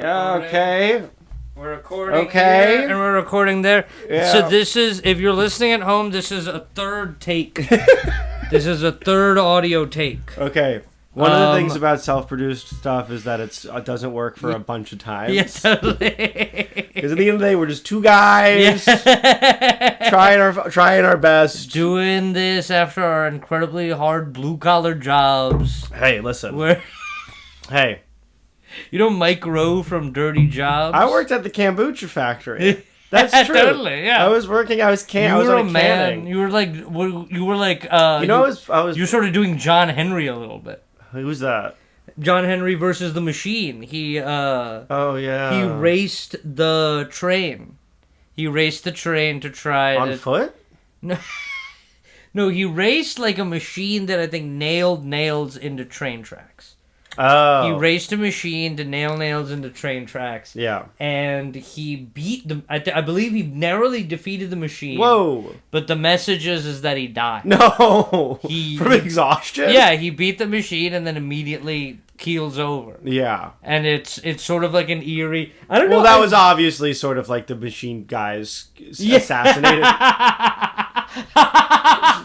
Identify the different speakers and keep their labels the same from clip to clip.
Speaker 1: Okay.
Speaker 2: We're recording here, and we're recording there.
Speaker 1: Yeah.
Speaker 2: So this is, if you're listening at home, this is a third take. This is a third audio take.
Speaker 1: Okay. One of the things about self-produced stuff is that it doesn't work for a bunch of times.
Speaker 2: Yes, totally.
Speaker 1: Because at the end of the day, we're just two guys trying our best.
Speaker 2: Doing this after our incredibly hard blue-collar jobs.
Speaker 1: Hey, listen. Hey.
Speaker 2: You know Mike Rowe from Dirty Jobs?
Speaker 1: I worked at the kombucha factory. That's true.
Speaker 2: Totally, yeah.
Speaker 1: I was working. I was on a canning.
Speaker 2: You were like. You were sort of doing John Henry a little bit.
Speaker 1: Who's that?
Speaker 2: John Henry versus the Machine. He raced the train. He raced the train to try
Speaker 1: on foot.
Speaker 2: No, he raced like a machine that I think nailed nails into train tracks.
Speaker 1: Oh.
Speaker 2: He raced a machine to nail nails into train tracks.
Speaker 1: Yeah.
Speaker 2: And he beat them. I believe he narrowly defeated the machine.
Speaker 1: Whoa.
Speaker 2: But the message is that he died.
Speaker 1: No. From exhaustion?
Speaker 2: Yeah, he beat the machine and then immediately keels over.
Speaker 1: Yeah.
Speaker 2: And it's sort of like an eerie... I don't know.
Speaker 1: Well, that was obviously sort of like the machine guys assassinated.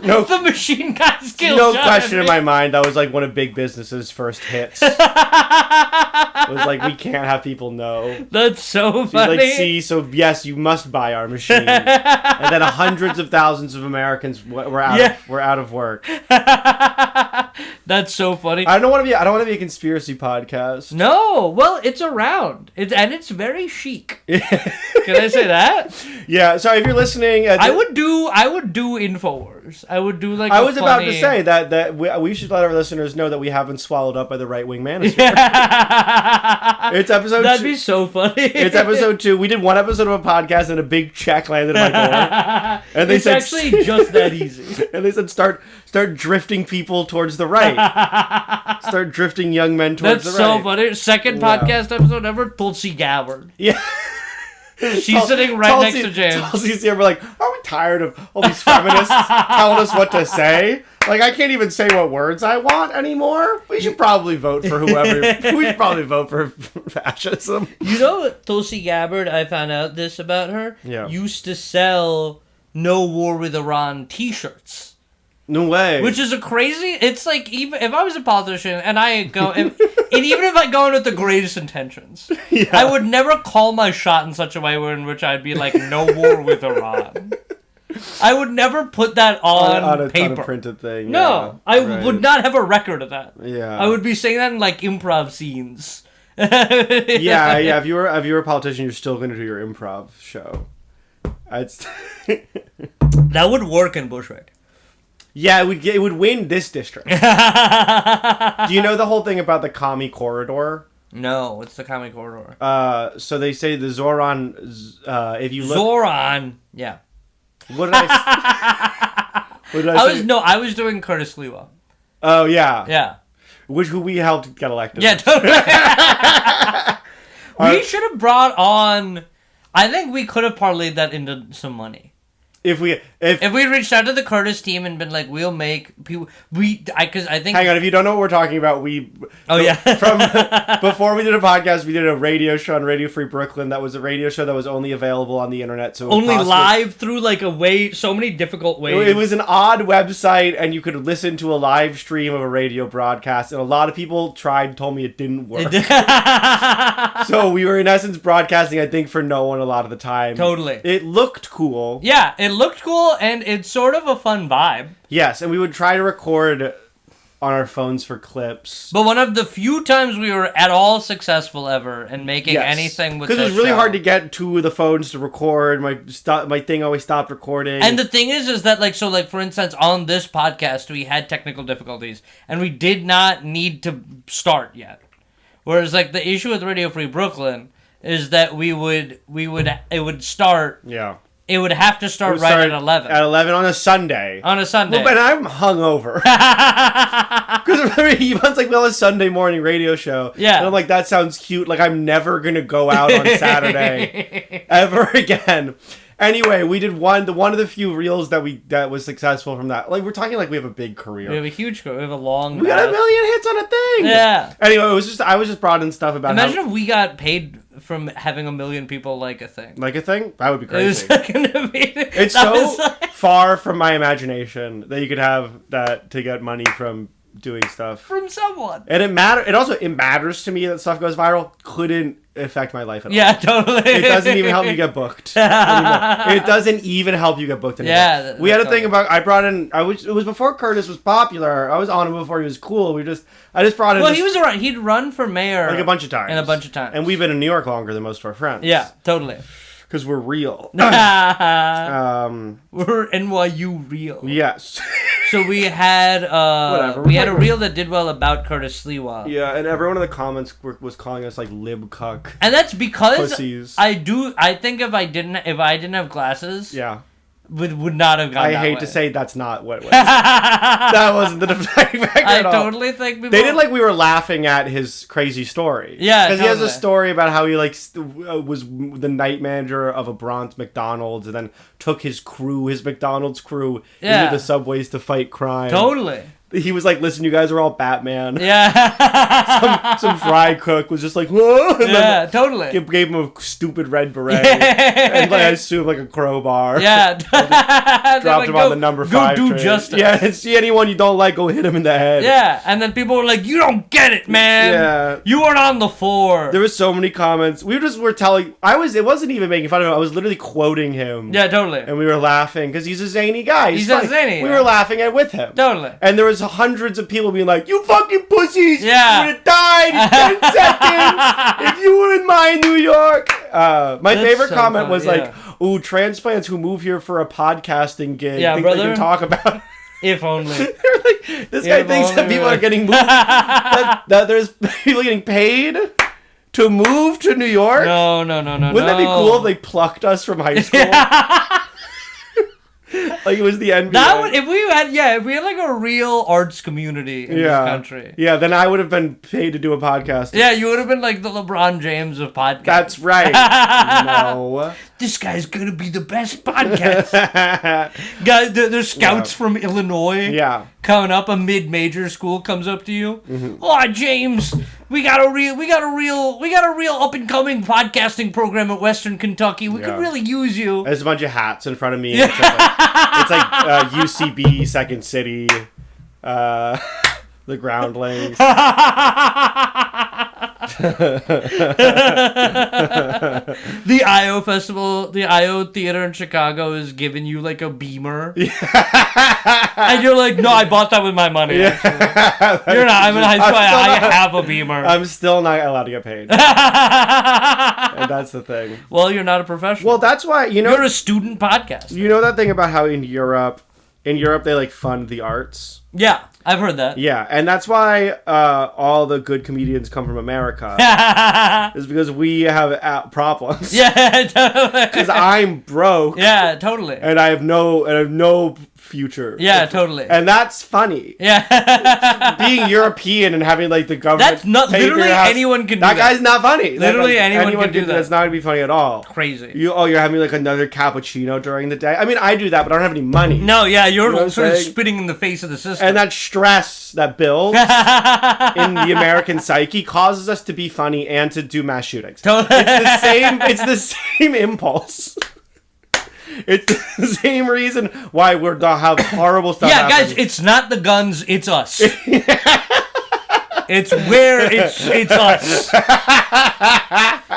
Speaker 2: No, the machine guys killed
Speaker 1: No
Speaker 2: John
Speaker 1: question
Speaker 2: Henry.
Speaker 1: in my mind, that was like one of big business's first hits. It was like, we can't have people know.
Speaker 2: That's so funny.
Speaker 1: He's like, so yes, you must buy our machine. And then hundreds of thousands of Americans were out of work.
Speaker 2: That's so funny.
Speaker 1: I don't want to be a conspiracy podcast.
Speaker 2: No, well, it's around. It's very chic. Can I say that?
Speaker 1: Yeah. Sorry if you're listening.
Speaker 2: I would do Infowars. I would do like.
Speaker 1: I was about to say that we should let our listeners know that we haven't swallowed up by the right-wing manosphere. It's episode.
Speaker 2: That'd be so funny.
Speaker 1: It's episode 2. We did one episode of a podcast and a big check landed on my door. And they said,
Speaker 2: actually just that easy.
Speaker 1: And they said start drifting people towards the right. Start drifting young men towards the right.
Speaker 2: That's so funny. Second podcast episode ever. Tulsi Gabbard.
Speaker 1: Yeah.
Speaker 2: She's sitting right next to James.
Speaker 1: Tulsi's here. We're like, are we tired of all these feminists telling us what to say? Like, I can't even say what words I want anymore. We should probably vote for whoever. We should probably vote for fascism.
Speaker 2: You know, Tulsi Gabbard, I found out this about her, used to sell No War with Iran t-shirts.
Speaker 1: No way.
Speaker 2: Which is it's like, even if I was a politician and I go, and even if I go in with the greatest intentions, I would never call my shot in such a way in which I'd be like, no war with Iran. I would never put that on paper.
Speaker 1: On a printed thing.
Speaker 2: No, I would not have a record of that.
Speaker 1: Yeah.
Speaker 2: I would be saying that in like improv scenes.
Speaker 1: yeah. If you were a politician, you're still going to do your improv show.
Speaker 2: That would work in Bushwick.
Speaker 1: Yeah, it would win this district. Do you know the whole thing about the Commie Corridor?
Speaker 2: No, what's the Commie Corridor?
Speaker 1: So they say the Zoran, if you look...
Speaker 2: Zoran, yeah.
Speaker 1: What did I say?
Speaker 2: I was doing Curtis Lewa.
Speaker 1: Oh, yeah.
Speaker 2: Yeah.
Speaker 1: Who we helped get elected.
Speaker 2: Yeah, totally. We should have brought on... I think we could have parlayed that into some money. If we reached out to the Curtis team and been like, we'll make people, because I think.
Speaker 1: Hang on, if you don't know what we're talking about, before we did a podcast, we did a radio show on Radio Free Brooklyn. That was a radio show that was only available on the internet, so
Speaker 2: only live through like so many difficult ways.
Speaker 1: It was an odd website, and you could listen to a live stream of a radio broadcast, and a lot of people told me it didn't work. So we were in essence broadcasting, I think, for no one a lot of the time.
Speaker 2: Totally.
Speaker 1: It looked cool.
Speaker 2: Yeah, it looked cool, and it's sort of a fun vibe.
Speaker 1: Yes, and we would try to record on our phones for clips.
Speaker 2: But one of the few times we were at all successful ever in making anything with this
Speaker 1: because it was really hard to get to the phones to record. My thing always stopped recording.
Speaker 2: And the thing is that, like, for instance, on this podcast, we had technical difficulties, and we did not need to start yet. Whereas, like, the issue with Radio Free Brooklyn is that it would start...
Speaker 1: Yeah.
Speaker 2: It would have to start at 11.
Speaker 1: At 11 on a Sunday.
Speaker 2: On a Sunday.
Speaker 1: Well, but I'm hungover. Because Yvonne's like, well, a Sunday morning radio show.
Speaker 2: Yeah.
Speaker 1: And I'm like, that sounds cute. Like, I'm never going to go out on Saturday ever again. Anyway, we did one of the few reels that was successful from that. Like, we're talking like we have a big career.
Speaker 2: We have a huge career. We have a long...
Speaker 1: We got 1 million hits on a thing.
Speaker 2: Yeah.
Speaker 1: Anyway, I was just brought in stuff about
Speaker 2: Imagine if we got paid from having 1 million people like a thing.
Speaker 1: Like a thing? That would be crazy.
Speaker 2: It's
Speaker 1: so far from my imagination that you could have that to get money from doing stuff
Speaker 2: from someone.
Speaker 1: And it matters to me that stuff goes viral. Couldn't affect my life at all.
Speaker 2: Yeah, totally.
Speaker 1: It doesn't even help me get booked anymore. It doesn't even help you get booked anymore.
Speaker 2: Yeah,
Speaker 1: we had a thing about, it was before Curtis was popular. I was on him before he was cool. I just brought in.
Speaker 2: Well, he was around. He'd run for mayor
Speaker 1: like a bunch of times.
Speaker 2: And
Speaker 1: we've been in New York longer than most of our friends.
Speaker 2: Yeah, totally.
Speaker 1: Because we're real.
Speaker 2: We're NYU real.
Speaker 1: Yes.
Speaker 2: So we had
Speaker 1: Whatever.
Speaker 2: We had a reel that did well about Curtis Sliwa.
Speaker 1: Yeah, and everyone in the comments was calling us like lib cuck.
Speaker 2: And that's because
Speaker 1: pussies.
Speaker 2: I think if I didn't have glasses,
Speaker 1: yeah,
Speaker 2: would not have gone.
Speaker 1: I hate to say that's not what it was. That wasn't the defining factor at all.
Speaker 2: I totally think people...
Speaker 1: They didn't like we were laughing at his crazy story.
Speaker 2: Yeah,
Speaker 1: because he has a story about how he like was the night manager of a Bronx McDonald's and then took his McDonald's crew into the subways to fight crime.
Speaker 2: Totally.
Speaker 1: He was like, "Listen, you guys are all Batman."
Speaker 2: Yeah.
Speaker 1: some fry cook was just like, "Whoa!" And
Speaker 2: yeah, totally.
Speaker 1: Gave him a stupid red beret and I assume like a crowbar.
Speaker 2: Yeah.
Speaker 1: Dropped him on the number 5
Speaker 2: Go do
Speaker 1: train.
Speaker 2: justice.
Speaker 1: Yeah, and see anyone you don't like, go hit him in the head.
Speaker 2: Yeah, and then people were like, "You don't get it, man.
Speaker 1: Yeah.
Speaker 2: You weren't on the floor."
Speaker 1: There was so many comments. Were telling. It wasn't even making fun of him. I was literally quoting him.
Speaker 2: Yeah, totally.
Speaker 1: And we were laughing because he's a zany guy.
Speaker 2: He's
Speaker 1: funny.
Speaker 2: a zany.
Speaker 1: We were laughing at with him.
Speaker 2: Totally.
Speaker 1: And there was hundreds of people being like, "You fucking pussies!
Speaker 2: Yeah.
Speaker 1: You would have died in 10 seconds if you were in my New York." My favorite comment was like, "Ooh, transplants who move here for a podcasting gig think they can talk about."
Speaker 2: If only.
Speaker 1: They're like, this guy thinks that people are getting moved. that there's people getting paid to move to New York.
Speaker 2: No.
Speaker 1: Wouldn't that be cool if they plucked us from high school? Like it was the NBA.
Speaker 2: If we had like a real arts community in this country.
Speaker 1: Yeah, then I would have been paid to do a podcast.
Speaker 2: Yeah, you would have been like the LeBron James of podcasts.
Speaker 1: That's right. No.
Speaker 2: This guy's gonna be the best podcast. Guys, there's scouts from Illinois.
Speaker 1: Yeah.
Speaker 2: Coming up, a mid-major school comes up to you.
Speaker 1: Mm-hmm.
Speaker 2: Oh, James, we got a real up-and-coming podcasting program at Western Kentucky. We could really use you.
Speaker 1: There's a bunch of hats in front of me. It's like UCB, Second City, the Groundlings.
Speaker 2: The IO Festival, the IO Theater in Chicago is giving you like a Beamer. And you're like, no, I bought that with my money. You're not. I'm in high school. I have a Beamer.
Speaker 1: I'm still not allowed to get paid. And that's the thing.
Speaker 2: Well, you're not a professional.
Speaker 1: Well, that's why,
Speaker 2: you're a student podcast.
Speaker 1: You know that thing about how in Europe they like fund the arts?
Speaker 2: Yeah, I've heard that.
Speaker 1: Yeah, and that's why all the good comedians come from America. Is because we have problems.
Speaker 2: Yeah, totally.
Speaker 1: Because I'm broke.
Speaker 2: Yeah, totally.
Speaker 1: And I have no future.
Speaker 2: Yeah, totally.
Speaker 1: And that's funny.
Speaker 2: Yeah.
Speaker 1: Being European and having like the government.
Speaker 2: That's not literally anyone can do that.
Speaker 1: That guy's not funny.
Speaker 2: Literally anyone can do that.
Speaker 1: That's not gonna be funny at all.
Speaker 2: Crazy.
Speaker 1: You're having like another cappuccino during the day. I mean, I do that, but I don't have any money.
Speaker 2: No, yeah, you're sort of
Speaker 1: saying?
Speaker 2: spitting in the face of the system.
Speaker 1: And that stress that builds in the American psyche causes us to be funny and to do mass shootings. It's the same impulse. It's the same reason why we're gonna have horrible stuff happen.
Speaker 2: Guys, it's not the guns, it's us. It's us.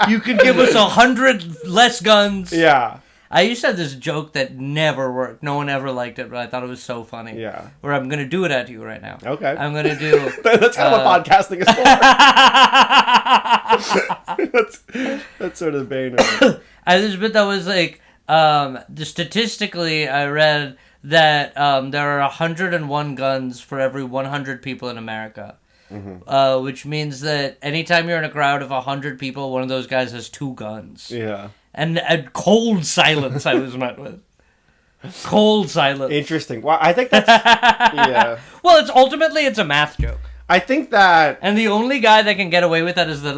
Speaker 2: You could give us 100 less guns.
Speaker 1: Yeah.
Speaker 2: I used to have this joke that never worked. No one ever liked it, but I thought it was so funny.
Speaker 1: Yeah.
Speaker 2: Where I'm going to do it at you right now.
Speaker 1: Okay.
Speaker 2: I'm going to do...
Speaker 1: That's kind of what podcasting is for. That's sort of the bane of it.
Speaker 2: This bit that was like... statistically, I read that there are 101 guns for every 100 people in America. Mm-hmm. Which means that anytime you're in a crowd of 100 people, one of those guys has 2 guns.
Speaker 1: Yeah.
Speaker 2: And a cold silence I was met with. Cold silence.
Speaker 1: Interesting. Well, I think that's... yeah.
Speaker 2: Well, it's a math joke.
Speaker 1: I think that...
Speaker 2: And the only guy that can get away with that is that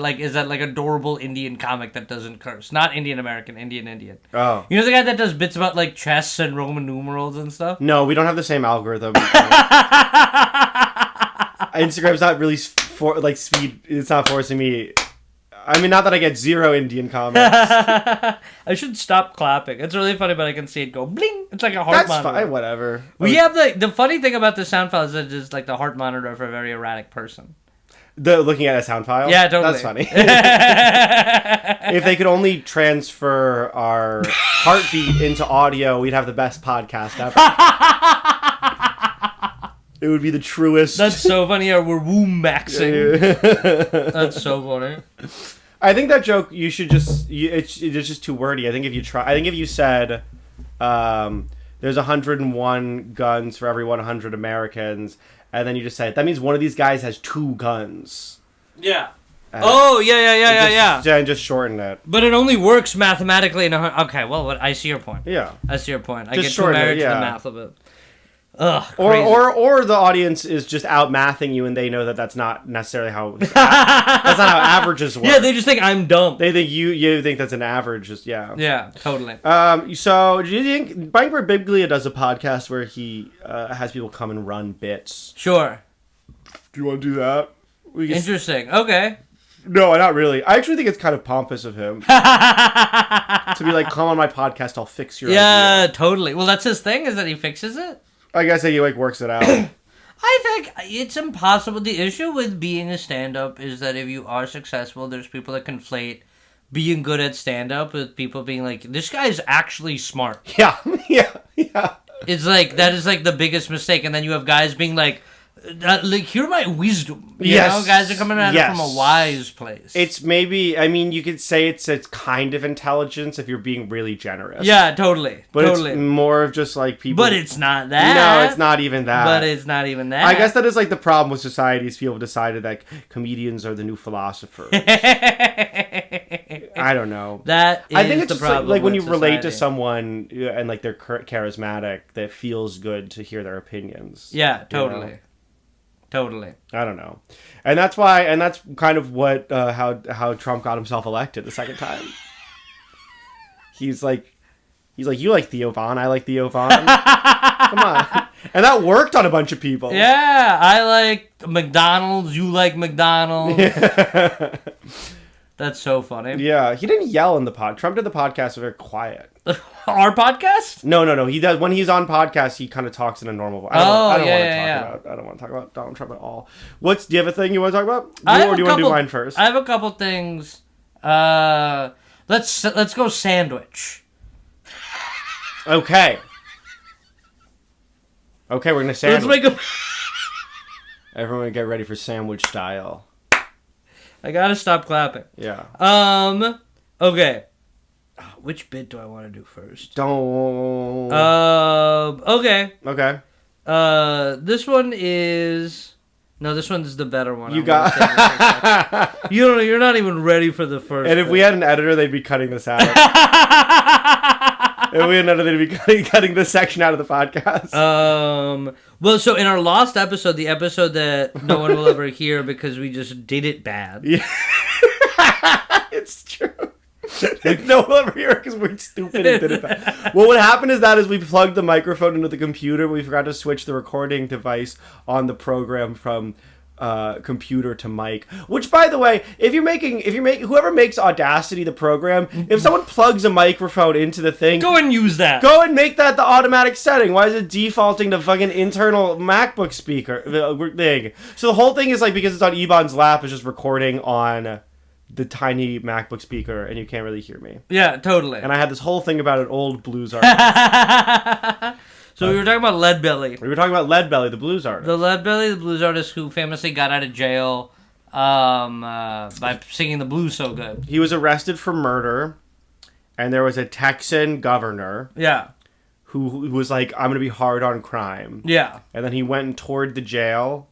Speaker 2: adorable Indian comic that doesn't curse. Not Indian American, Indian.
Speaker 1: Oh.
Speaker 2: You know the guy that does bits about like chess and Roman numerals and stuff?
Speaker 1: No, we don't have the same algorithm. Instagram's not really speed. It's not forcing me. I mean, not that I get 0 Indian comments.
Speaker 2: I should stop clapping. It's really funny, but I can see it go bling. It's like a heart monitor.
Speaker 1: That's fine, whatever.
Speaker 2: We have the funny thing about the sound file is that it's like the heart monitor for a very erratic person.
Speaker 1: Looking at a sound file?
Speaker 2: Yeah, totally.
Speaker 1: That's funny. If they could only transfer our heartbeat into audio, we'd have the best podcast ever. It would be the truest.
Speaker 2: That's so funny. Yeah, we're womb maxing. That's so funny.
Speaker 1: I think that joke you should just. It's just too wordy. I think if you said, there's 101 guns for every 100 Americans, and then you just said that means one of these guys has 2 guns.
Speaker 2: Yeah. Yeah.
Speaker 1: And just shorten it.
Speaker 2: But it only works mathematically. Okay, well, I see your point.
Speaker 1: Yeah.
Speaker 2: I see your point. I
Speaker 1: Just
Speaker 2: get too married
Speaker 1: it, yeah.
Speaker 2: to the math of it. Ugh,
Speaker 1: or the audience is just out mathing you, and they know that that's not necessarily how that's not how averages work.
Speaker 2: Yeah, they just think I'm dumb.
Speaker 1: They think you think that's an average. Just
Speaker 2: Yeah, totally.
Speaker 1: So do you think Mike Birbiglia does a podcast where he has people come and run bits?
Speaker 2: Sure.
Speaker 1: Do you want to do that?
Speaker 2: Interesting. Okay.
Speaker 1: No, not really. I actually think it's kind of pompous of him to be like, "Come on my podcast, I'll fix your idea."
Speaker 2: Totally. Well, that's his thing, is that he fixes it.
Speaker 1: I guess he works it out.
Speaker 2: I think it's impossible. The issue with being a stand-up is that if you are successful, there's people that conflate being good at stand-up with people being like, this guy is actually smart.
Speaker 1: Yeah.
Speaker 2: It's like, that is like the biggest mistake. And then you have guys being like hear my wisdom. You know, guys are coming at it from a wise place.
Speaker 1: It's maybe, I mean, you could say it's kind of intelligence if you're being really generous.
Speaker 2: Yeah, totally.
Speaker 1: But it's more of just like people.
Speaker 2: But it's not that.
Speaker 1: No, it's not even that.
Speaker 2: But it's not even that.
Speaker 1: I guess that is like the problem with society is people have decided that comedians are the new philosophers. I don't know.
Speaker 2: That is
Speaker 1: I think it's
Speaker 2: the problem.
Speaker 1: like when you
Speaker 2: society.
Speaker 1: relate to someone and like they're charismatic, that feels good to hear their opinions.
Speaker 2: Yeah, totally.
Speaker 1: You know?
Speaker 2: Totally.
Speaker 1: I don't know. And that's why, and that's kind of what, how Trump got himself elected the second time. He's like, you like Theo Von, I like Theo Von. Come on. And that worked on a bunch of people.
Speaker 2: Yeah, I like McDonald's, you like McDonald's.
Speaker 1: Yeah.
Speaker 2: That's so funny.
Speaker 1: Yeah, he didn't yell in the pod. Trump did the podcast very quiet.
Speaker 2: Our podcast?
Speaker 1: No. He does when he's on podcast. He kind of talks in a normal voice. I don't want to talk about Donald Trump at all. Do you have a thing you want to talk about? Or do you want to do mine first?
Speaker 2: I have a couple things. Let's go sandwich.
Speaker 1: Okay, we're gonna sandwich.
Speaker 2: Let's make a.
Speaker 1: Everyone get ready for sandwich style.
Speaker 2: I gotta stop clapping.
Speaker 1: Yeah.
Speaker 2: Okay. Which bit do I want to do first?
Speaker 1: Don't.
Speaker 2: Okay.
Speaker 1: Okay.
Speaker 2: This one is. No, this one's the better one.
Speaker 1: You got.
Speaker 2: You're not even ready for the first.
Speaker 1: And if we had an editor, they'd be cutting this out. If we had an editor, they'd be cutting this section out of the podcast.
Speaker 2: Well, so in our last episode, the episode that no one will ever hear because we just did it bad.
Speaker 1: Yeah. It's true. No one will ever hear it because we're stupid and did it bad. Well, what happened is we plugged the microphone into the computer, but we forgot to switch the recording device on the program from computer to mic. Which, by the way, whoever makes Audacity the program, if someone plugs a microphone into the thing,
Speaker 2: go and use that.
Speaker 1: Go and make that the automatic setting. Why is it defaulting to fucking internal MacBook speaker thing? So the whole thing is like, because it's on Ebon's lap, it's just recording on the tiny MacBook speaker, and you can't really hear me.
Speaker 2: Yeah, totally.
Speaker 1: And I had this whole thing about an old blues artist.
Speaker 2: So we were talking about Leadbelly.
Speaker 1: We were talking about Leadbelly, the blues artist.
Speaker 2: The Leadbelly, the blues artist who famously got out of jail by singing the blues so good.
Speaker 1: He was arrested for murder, and there was a Texan governor.
Speaker 2: Yeah.
Speaker 1: Who was like, I'm going to be hard on crime.
Speaker 2: Yeah.
Speaker 1: And then he went and toured the jail,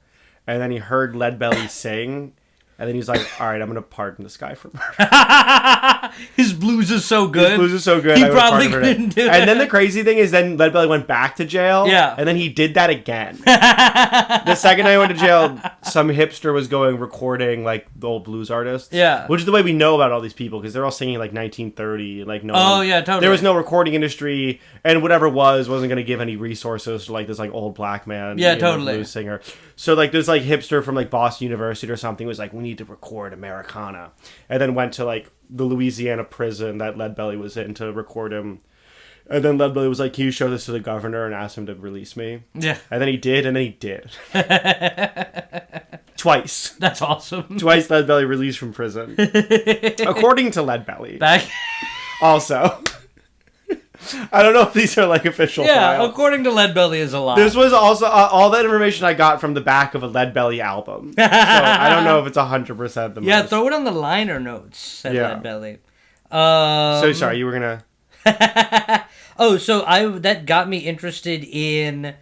Speaker 1: and then he heard Leadbelly sing. And then he's like, all right, I'm going to pardon this guy for murder.
Speaker 2: His blues is so good.
Speaker 1: His blues is so good.
Speaker 2: He probably couldn't do it.
Speaker 1: And then the crazy thing is then Leadbelly went back to jail.
Speaker 2: Yeah.
Speaker 1: And then he did that again. The second I went to jail, some hipster was recording like the old blues artists.
Speaker 2: Yeah.
Speaker 1: Which is the way we know about all these people, because they're all singing like 1930. Like no.
Speaker 2: Oh, yeah, totally.
Speaker 1: There was no recording industry, and whatever wasn't going to give any resources to like this like old black man.
Speaker 2: Yeah, totally.
Speaker 1: Blues singer. So, like, there's, like, hipster from, like, Boston University or something was like, we need to record Americana. And then went to, like, the Louisiana prison that Leadbelly was in to record him. And then Leadbelly was like, can you show this to the governor and ask him to release me?
Speaker 2: Yeah.
Speaker 1: And then he did, and then he did. Twice.
Speaker 2: That's awesome.
Speaker 1: Twice Leadbelly released from prison. According to Leadbelly.
Speaker 2: Back.
Speaker 1: Also. I don't know if these are, like, official files.
Speaker 2: According to Leadbelly is a lie.
Speaker 1: This was also all that information I got from the back of a Leadbelly album. So I don't know if it's 100% the most.
Speaker 2: Yeah, throw it on the liner notes, said Leadbelly.
Speaker 1: So, sorry, you were going to...
Speaker 2: that got me interested in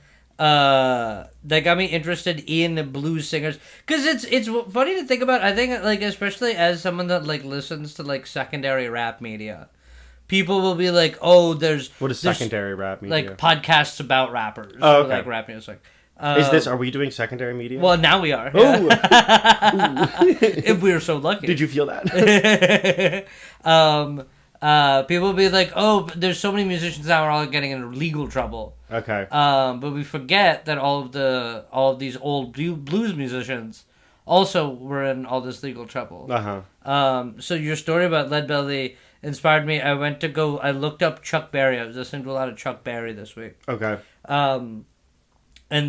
Speaker 2: blues singers, because it's funny to think about. I think, like, especially as someone that, like, listens to, like, secondary rap media, people will be like, oh, there's
Speaker 1: secondary rap media?
Speaker 2: Like, podcasts about rappers.
Speaker 1: Oh, okay.
Speaker 2: Or, like, rap music.
Speaker 1: Are we doing secondary media?
Speaker 2: Well, now we are.
Speaker 1: Oh.
Speaker 2: If we were so lucky.
Speaker 1: Did you feel that?
Speaker 2: People will be like, oh, there's so many musicians now are all getting into legal trouble.
Speaker 1: Okay.
Speaker 2: But we forget that all of these old blues musicians also were in all this legal trouble. So your story about Leadbelly inspired me. I looked up Chuck Berry. I was listening to a lot of Chuck Berry this week.
Speaker 1: Okay.
Speaker 2: And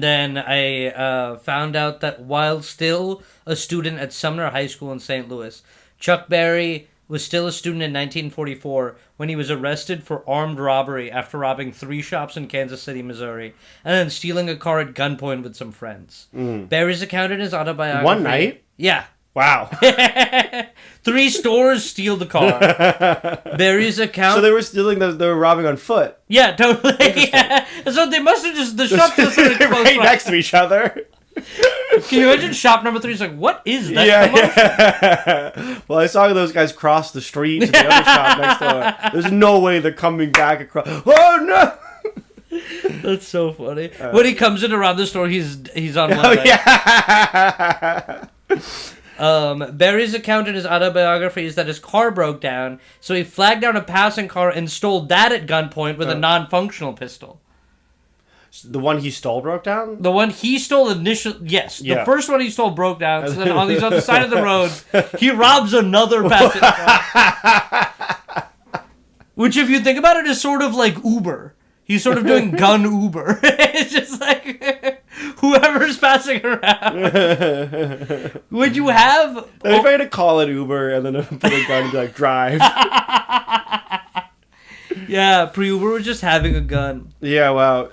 Speaker 2: then I found out that while still a student at Sumner High School in St. Louis, Chuck Berry was still a student in 1944 when he was arrested for armed robbery after robbing 3 shops in Kansas City, Missouri, and then stealing a car at gunpoint with some friends. Berry's account in his autobiography...
Speaker 1: One night?
Speaker 2: Yeah.
Speaker 1: Wow.
Speaker 2: 3 stores steal the car. Berry's account...
Speaker 1: So they were robbing on foot.
Speaker 2: Yeah, totally. Yeah. So they must have just... The shops just started close
Speaker 1: right next to each other.
Speaker 2: Can you imagine shop number 3 is like, what is that?
Speaker 1: Yeah. Well, I saw those guys cross the street to the other shop next door. There's no way they're coming back across. Oh, no!
Speaker 2: That's so funny. When he comes in around the store, he's on one leg.
Speaker 1: Yeah.
Speaker 2: Berry's account in his autobiography is that his car broke down, so he flagged down a passing car and stole that at gunpoint with a non-functional pistol.
Speaker 1: The one he stole broke down?
Speaker 2: The one he stole initially, yes. The first one he stole broke down, so then on the other side of the road, he robs another passing car. Which, if you think about it, is sort of like Uber. He's sort of doing gun Uber. It's just like whoever's passing around. Would you have...
Speaker 1: They're trying to call it Uber and then put a gun and be like, drive.
Speaker 2: Yeah, pre-Uber was just having a gun.
Speaker 1: Yeah, wow.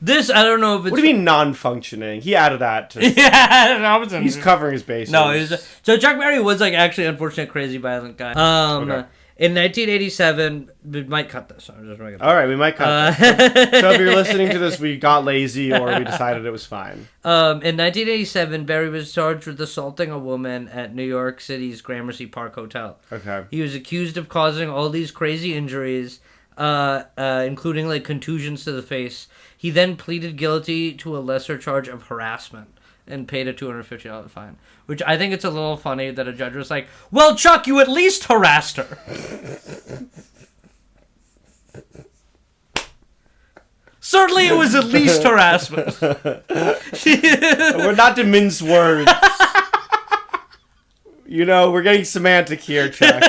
Speaker 2: This, I don't know if it's...
Speaker 1: What do you mean non-functioning? He added that to...
Speaker 2: Yeah,
Speaker 1: he's covering his bases.
Speaker 2: No, so Chuck Berry was, like, actually an unfortunate, crazy, violent guy. Okay. In 1987, we might cut this. I'm just making.
Speaker 1: All right, we might cut this. So if you're listening to this, we got lazy or we decided it was fine.
Speaker 2: In 1987, Berry was charged with assaulting a woman at New York City's Gramercy Park Hotel.
Speaker 1: Okay.
Speaker 2: He was accused of causing all these crazy injuries, including like contusions to the face. He then pleaded guilty to a lesser charge of harassment and paid a $250 fine. Which I think it's a little funny that a judge was like, well, Chuck, you at least harassed her. Certainly it was at least harassment.
Speaker 1: We're not to mince words. You know, we're getting semantic here, Chuck.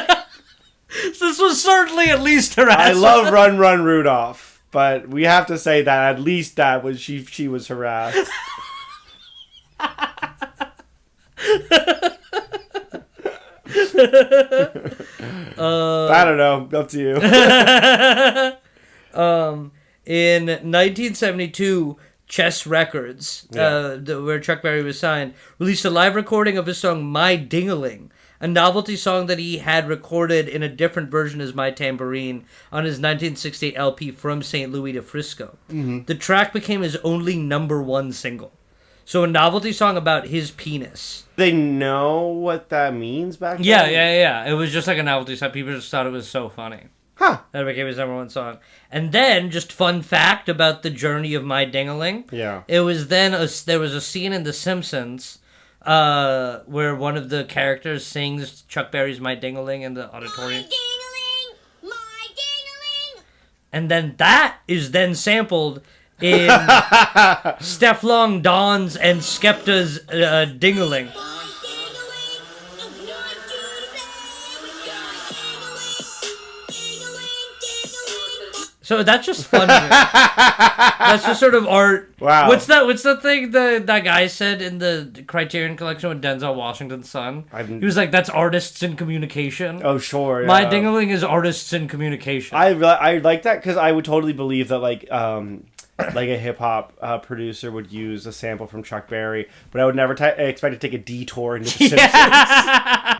Speaker 2: This was certainly at least harassment.
Speaker 1: I love Run Run Rudolph, but we have to say that at least that was she was harassed. I don't know. Up to you.
Speaker 2: In 1972, Chess Records, where Chuck Berry was signed, released a live recording of his song My Ding-a-Ling, a novelty song that he had recorded in a different version as My Tambourine on his 1968 LP From St. Louis to Frisco. Mm-hmm. The track became his only #1 single. So a novelty song about his penis.
Speaker 1: They know what that means back then?
Speaker 2: Yeah. It was just like a novelty song. People just thought it was so funny.
Speaker 1: Huh.
Speaker 2: That became his #1 song. And then, just fun fact about the journey of My Ding-a-Ling.
Speaker 1: Yeah.
Speaker 2: It was then, there was a scene in The Simpsons where one of the characters sings Chuck Berry's My Ding-a-Ling in the auditorium.
Speaker 3: My ding-a-ling, my ding-a-ling.
Speaker 2: And then that is then sampled in Stefflon Don's and Skepta's Dingaling. So that's just fun. That's just sort of art.
Speaker 1: Wow.
Speaker 2: What's that thing that guy said in the Criterion Collection with Denzel Washington's son? He was like, "That's artists in communication."
Speaker 1: Oh, sure. Yeah.
Speaker 2: My Dingaling is artists in communication.
Speaker 1: I like that because I would totally believe that like a hip hop producer would use a sample from Chuck Berry, but I would never expect to take a detour into The Simpsons.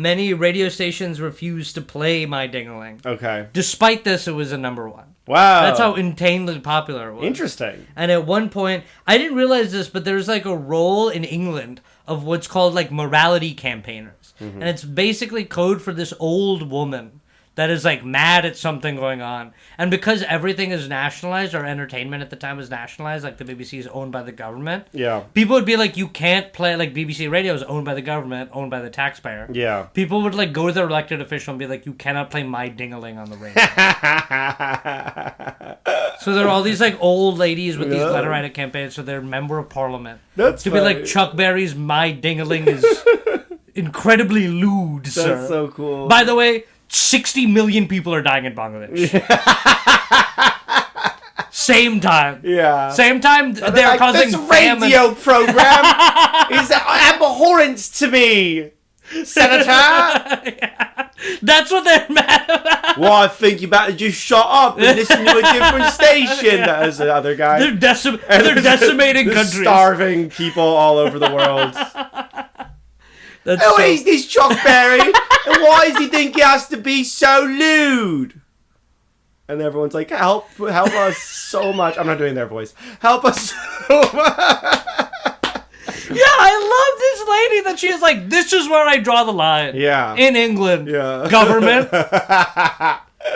Speaker 2: Many radio stations refused to play My Dingaling.
Speaker 1: Okay.
Speaker 2: Despite this, it was a number one.
Speaker 1: Wow.
Speaker 2: That's how insanely popular it was.
Speaker 1: Interesting.
Speaker 2: And at one point, I didn't realize this, but there's like a role in England of what's called like morality campaigners. Mm-hmm. And it's basically code for this old woman that is like mad at something going on. And because everything is nationalized, or entertainment at the time was nationalized, like the BBC is owned by the government. Yeah. People would be like, you can't play, like BBC Radio is owned by the government, owned by the taxpayer. Yeah. People would like go to their elected official and be like, you cannot play My Dingaling on the radio. So there are all these like old ladies with these letter writer campaigns, so they're member of parliament. That's to funny. Be like, Chuck Berry's My Dingaling is incredibly lewd, sir. That's so cool. By the way, 60 million people are dying in Bangladesh. Same time. Yeah. Same time they are causing
Speaker 1: this radio program is abhorrent to me, Senator.
Speaker 2: Yeah. That's what they're mad about.
Speaker 1: Well, I think you better just shut up and listen to a different station. As the other guy.
Speaker 2: They're decimating countries.
Speaker 1: Starving people all over the world.
Speaker 2: Who
Speaker 1: is this Chuck Berry? And why does he think he has to be so lewd? And everyone's like, help us so much. I'm not doing their voice. Help us so much.
Speaker 2: Yeah, I love this lady that she's like, this is where I draw the line. Yeah. In England. Yeah. Government.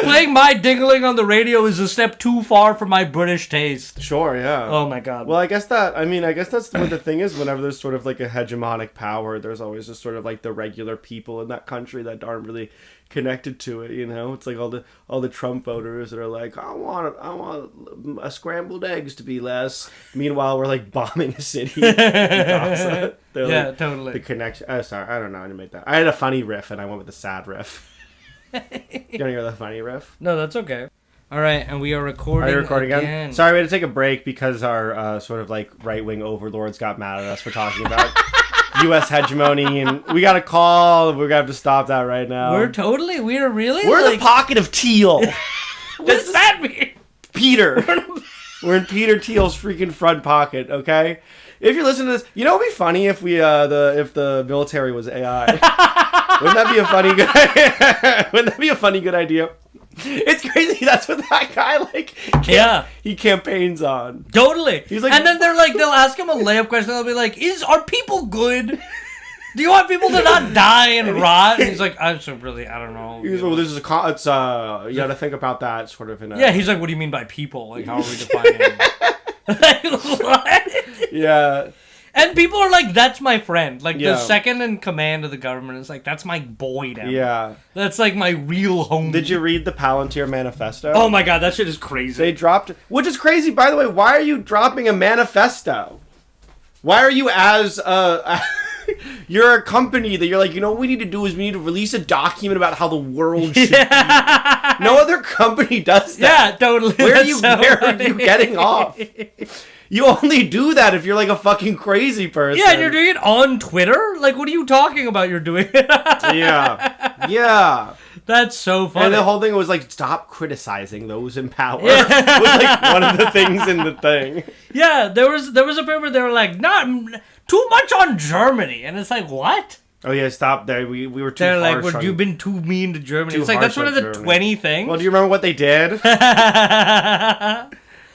Speaker 2: Playing My Dingaling on the radio is a step too far for my British taste.
Speaker 1: Sure, yeah.
Speaker 2: Oh my god.
Speaker 1: Well, I guess that's what the thing is. Whenever there's sort of like a hegemonic power, there's always just sort of like the regular people in that country that aren't really connected to it. You know, it's like all the Trump voters that are like, I want a scrambled eggs to be less. Meanwhile, we're like bombing a city. Yeah, like,
Speaker 2: totally.
Speaker 1: The connection. Oh, sorry, I don't know how to make that. I had a funny riff and I went with a sad riff. You want to hear the funny riff?
Speaker 2: No, that's okay. All right, and we are recording. Are you recording again?
Speaker 1: Sorry, we had to take a break because our sort of like right-wing overlords got mad at us for talking about U.S. hegemony, and we got a call. We're gonna have to stop that right now.
Speaker 2: We're really.
Speaker 1: We're in the pocket of Teal.
Speaker 2: What does that mean?
Speaker 1: Peter. We're in Peter Thiel's freaking front pocket. Okay. If you're listening to this, you know it'd be funny if if the military was AI. Wouldn't that be a funny good idea? Wouldn't that be a funny good idea? It's crazy. That's what that guy he campaigns on.
Speaker 2: Totally. He's like, and then they'll ask him a layup question. They'll be like, "Are people good? Do you want people to not die and rot?" And he's like, I don't know.
Speaker 1: He's like, well, this is it's you got to think about that sort of in a...
Speaker 2: Yeah, he's like, what do you mean by people? Like, how are we defining like, what?
Speaker 1: Yeah.
Speaker 2: And people are like, that's my friend. Like, the second in command of the government is like, that's my boy down. Yeah. That's like my real home.
Speaker 1: Did you read the Palantir Manifesto?
Speaker 2: Oh my god, that shit is crazy.
Speaker 1: They dropped... Which is crazy, by the way. Why are you dropping a manifesto? Why are you you're a company that you're like, you know what we need to do is we need to release a document about how the world should be. No other company does that.
Speaker 2: Yeah, totally.
Speaker 1: Where are you getting off? You only do that if you're like a fucking crazy person.
Speaker 2: Yeah, and you're doing it on Twitter? Like, what are you talking about you're doing it?
Speaker 1: Yeah.
Speaker 2: That's so funny.
Speaker 1: And the whole thing was like, stop criticizing those in power. Yeah. Was like one of the things in the thing.
Speaker 2: Yeah, there was a paper where they were like, not too much on Germany. And it's like, what?
Speaker 1: Oh yeah, stop there. We were too harsh.
Speaker 2: They're like, you've been too mean to Germany. It's like, that's one of the Germany. 20 things.
Speaker 1: Well, do you remember what they did?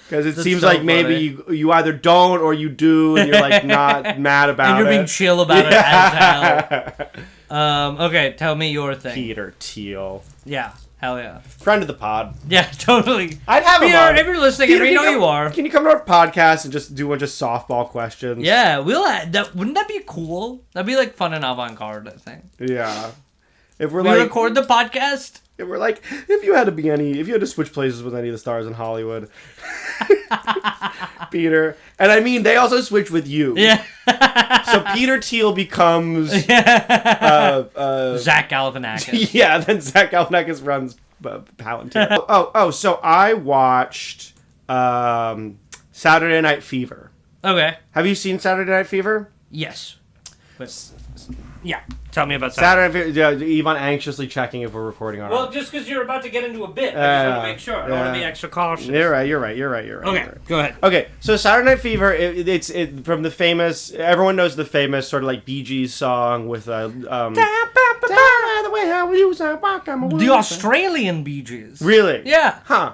Speaker 1: Because it seems so like maybe you either don't or you do, and you're like not mad about it.
Speaker 2: And you're being chill about it as hell. Okay, tell me your thing.
Speaker 1: Peter Thiel.
Speaker 2: Yeah, hell yeah.
Speaker 1: Friend of the pod.
Speaker 2: Yeah, totally.
Speaker 1: I'd have him on.
Speaker 2: If you're listening, Peter, and we know you are.
Speaker 1: Can you come to our podcast and just do a bunch of softball questions?
Speaker 2: Yeah, wouldn't that be cool? That'd be like fun and avant-garde, I think.
Speaker 1: Yeah. If we're
Speaker 2: we
Speaker 1: like,
Speaker 2: record the podcast.
Speaker 1: if we're like, if you had to switch places with any of the stars in Hollywood, Peter, and I mean they also switch with you.
Speaker 2: Yeah.
Speaker 1: So Peter Thiel becomes
Speaker 2: Zach Galifianakis.
Speaker 1: Yeah, then Zach Galifianakis runs Palantir. So I watched Saturday Night Fever.
Speaker 2: Okay.
Speaker 1: Have you seen Saturday Night Fever?
Speaker 2: Yes. Yeah. Tell me about Saturday
Speaker 1: Night Fever. Yeah, Yvonne anxiously checking if we're recording on.
Speaker 2: Well, just because you're about to get into a bit, I just want to make sure. I don't want to be extra cautious.
Speaker 1: You're right.
Speaker 2: Okay, go ahead.
Speaker 1: Okay, so Saturday Night Fever, it's from the famous. Everyone knows the famous sort of like Bee Gees song with the
Speaker 2: Australian Bee Gees.
Speaker 1: Really?
Speaker 2: Yeah.
Speaker 1: Huh.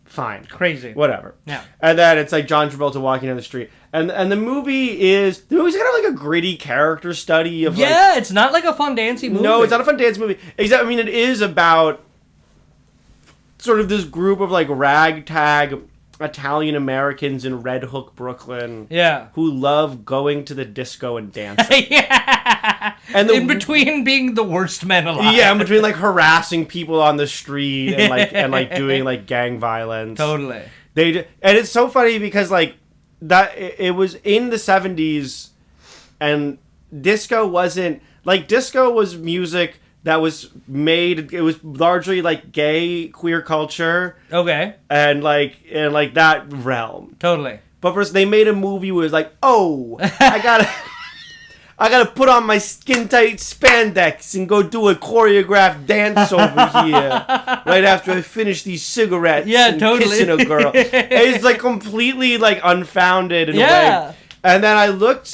Speaker 1: Fine.
Speaker 2: Crazy.
Speaker 1: Whatever.
Speaker 2: Yeah.
Speaker 1: And then it's like John Travolta walking down the street. And the movie's kind of like a gritty character study of
Speaker 2: it's not like a fun dancing movie.
Speaker 1: No, it's not a fun dance movie. Except, I mean, it is about sort of this group of like ragtag Italian Americans in Red Hook, Brooklyn.
Speaker 2: Yeah. Who
Speaker 1: love going to the disco and dancing.
Speaker 2: Yeah. And in between being the worst men alive.
Speaker 1: Yeah, in between like harassing people on the street and doing like gang violence.
Speaker 2: Totally.
Speaker 1: And it's so funny because like that it was in the 70s and disco wasn't like disco was music that was made, it was largely like gay queer culture.
Speaker 2: Okay.
Speaker 1: And like that realm.
Speaker 2: Totally.
Speaker 1: But first they made a movie where it was like, oh, I gotta put on my skin tight spandex and go do a choreographed dance over here right after I finish these cigarettes and kissing a girl. It's like completely like unfounded in a way. And then I looked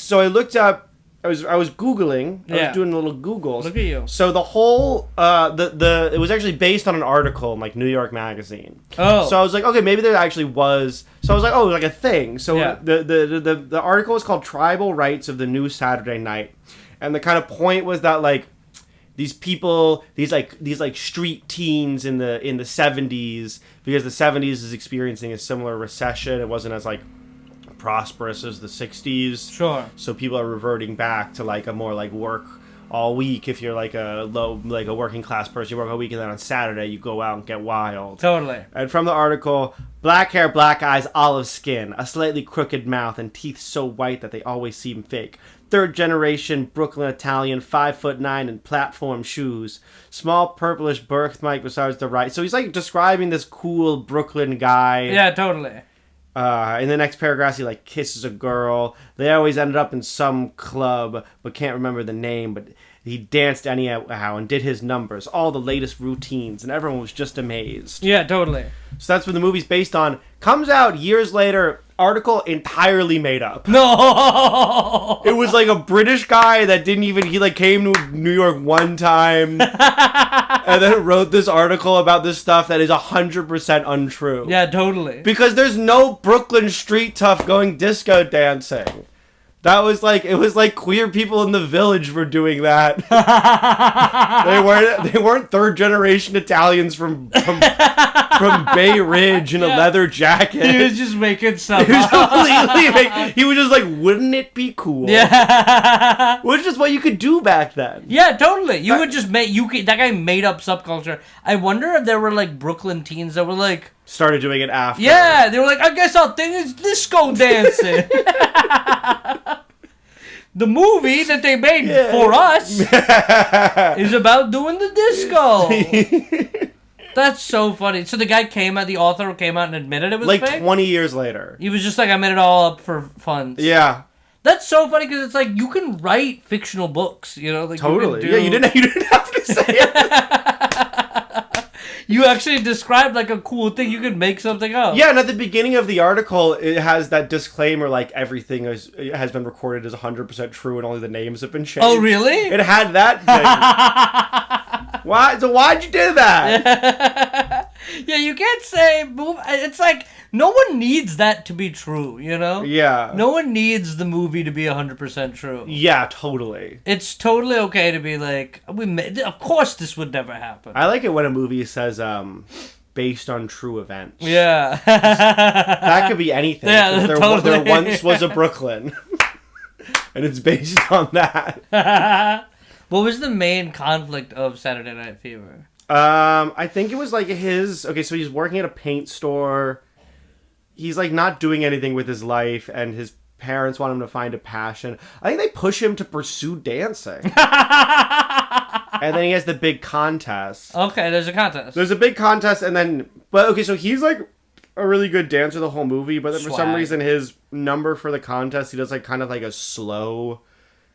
Speaker 1: up. I was Googling. I was doing a little Googles.
Speaker 2: Look at you.
Speaker 1: So the whole it was actually based on an article in like New York Magazine.
Speaker 2: Oh.
Speaker 1: So I was like, okay, maybe there actually was. So I was like, oh, like a thing. So the article was called "Tribal Rights of the New Saturday Night," and the kind of point was that like these people, these street teens in the 70s, because the 70s is experiencing a similar recession. It wasn't as like prosperous as the 60s.
Speaker 2: Sure.
Speaker 1: So people are reverting back to like a more like work all week. If you're like a working class person, you work all week and then on Saturday you go out and get wild.
Speaker 2: Totally.
Speaker 1: And from the article, black hair, black eyes, olive skin, a slightly crooked mouth, and teeth so white that they always seem fake. Third generation Brooklyn Italian, 5'9" in platform shoes. Small purplish birthmark besides the right. So he's like describing this cool Brooklyn guy.
Speaker 2: Yeah, totally.
Speaker 1: In the next paragraph, he like kisses a girl. They always ended up in some club, but can't remember the name. But he danced anyhow and did his numbers, all the latest routines, and everyone was just amazed.
Speaker 2: Yeah, totally.
Speaker 1: So that's what the movie's based on. Comes out years later. Article entirely made up.
Speaker 2: No!
Speaker 1: It was like a British guy that didn't even... He like came to New York one time and then wrote this article about this stuff that is 100% untrue.
Speaker 2: Yeah, totally.
Speaker 1: Because there's no Brooklyn street tough going disco dancing. That was like... It was like queer people in the Village were doing that. They weren't third generation Italians from Bay Ridge in a leather jacket.
Speaker 2: He was just making stuff
Speaker 1: He was just like, wouldn't it be cool?
Speaker 2: Yeah.
Speaker 1: Which is what you could do back then.
Speaker 2: Yeah, totally. You would just make... That guy made up subculture. I wonder if there were like Brooklyn teens that were like...
Speaker 1: Started doing it after.
Speaker 2: Yeah, they were like, I guess our thing is disco dancing. The movie that they made for us is about doing the disco. That's so funny. So the author came out and admitted it was
Speaker 1: like
Speaker 2: fake?
Speaker 1: 20 years later.
Speaker 2: He was just like, I made it all up for fun.
Speaker 1: Yeah.
Speaker 2: That's so funny because it's like, you can write fictional books, you know? Like,
Speaker 1: totally. You didn't have to say it.
Speaker 2: You actually described like a cool thing. You could make something up.
Speaker 1: Yeah, and at the beginning of the article, it has that disclaimer like everything has been recorded as 100% true and only the names have been changed.
Speaker 2: Oh, really?
Speaker 1: It had that thing. Why? So why'd you do that?
Speaker 2: Yeah, you can't say... It's like, no one needs that to be true, you know?
Speaker 1: Yeah.
Speaker 2: No one needs the movie to be 100% true.
Speaker 1: Yeah, totally.
Speaker 2: It's totally okay to be like, of course this would never happen.
Speaker 1: I like it when a movie says, based on true events.
Speaker 2: Yeah.
Speaker 1: That could be anything.
Speaker 2: Yeah,
Speaker 1: there once was a Brooklyn. And it's based on that.
Speaker 2: What was the main conflict of Saturday Night Fever?
Speaker 1: I think it was like his... Okay, so he's working at a paint store. He's like not doing anything with his life, and his parents want him to find a passion. I think they push him to pursue dancing. And then he has the big contest.
Speaker 2: Okay, there's a contest.
Speaker 1: There's a big contest, and then... But, okay, so he's like a really good dancer the whole movie, but then for some reason his number for the contest, he does like kind of like a slow...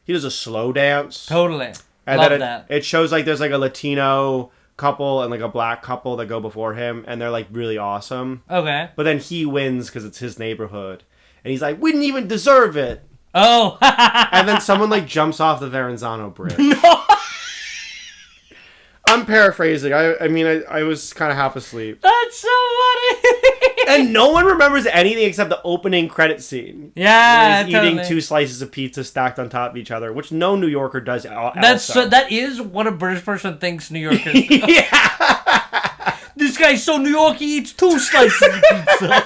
Speaker 1: He does a slow dance.
Speaker 2: Totally.
Speaker 1: And
Speaker 2: Love
Speaker 1: then
Speaker 2: that.
Speaker 1: It shows like there's like a Latino couple and like a black couple that go before him, and they're like really awesome.
Speaker 2: Okay.
Speaker 1: But then he wins because it's his neighborhood, and he's like, "We didn't even deserve it."
Speaker 2: Oh.
Speaker 1: And then someone like jumps off the Verrazano Bridge.
Speaker 2: No.
Speaker 1: I'm paraphrasing. I mean, I was kind of half asleep.
Speaker 2: That's so funny.
Speaker 1: And no one remembers anything except the opening credit scene.
Speaker 2: Yeah,
Speaker 1: where he's eating 2 slices of pizza stacked on top of each other, which no New Yorker does.
Speaker 2: That is what a British person thinks New Yorkers do.
Speaker 1: Yeah.
Speaker 2: This guy's so New York, he eats 2 slices of pizza.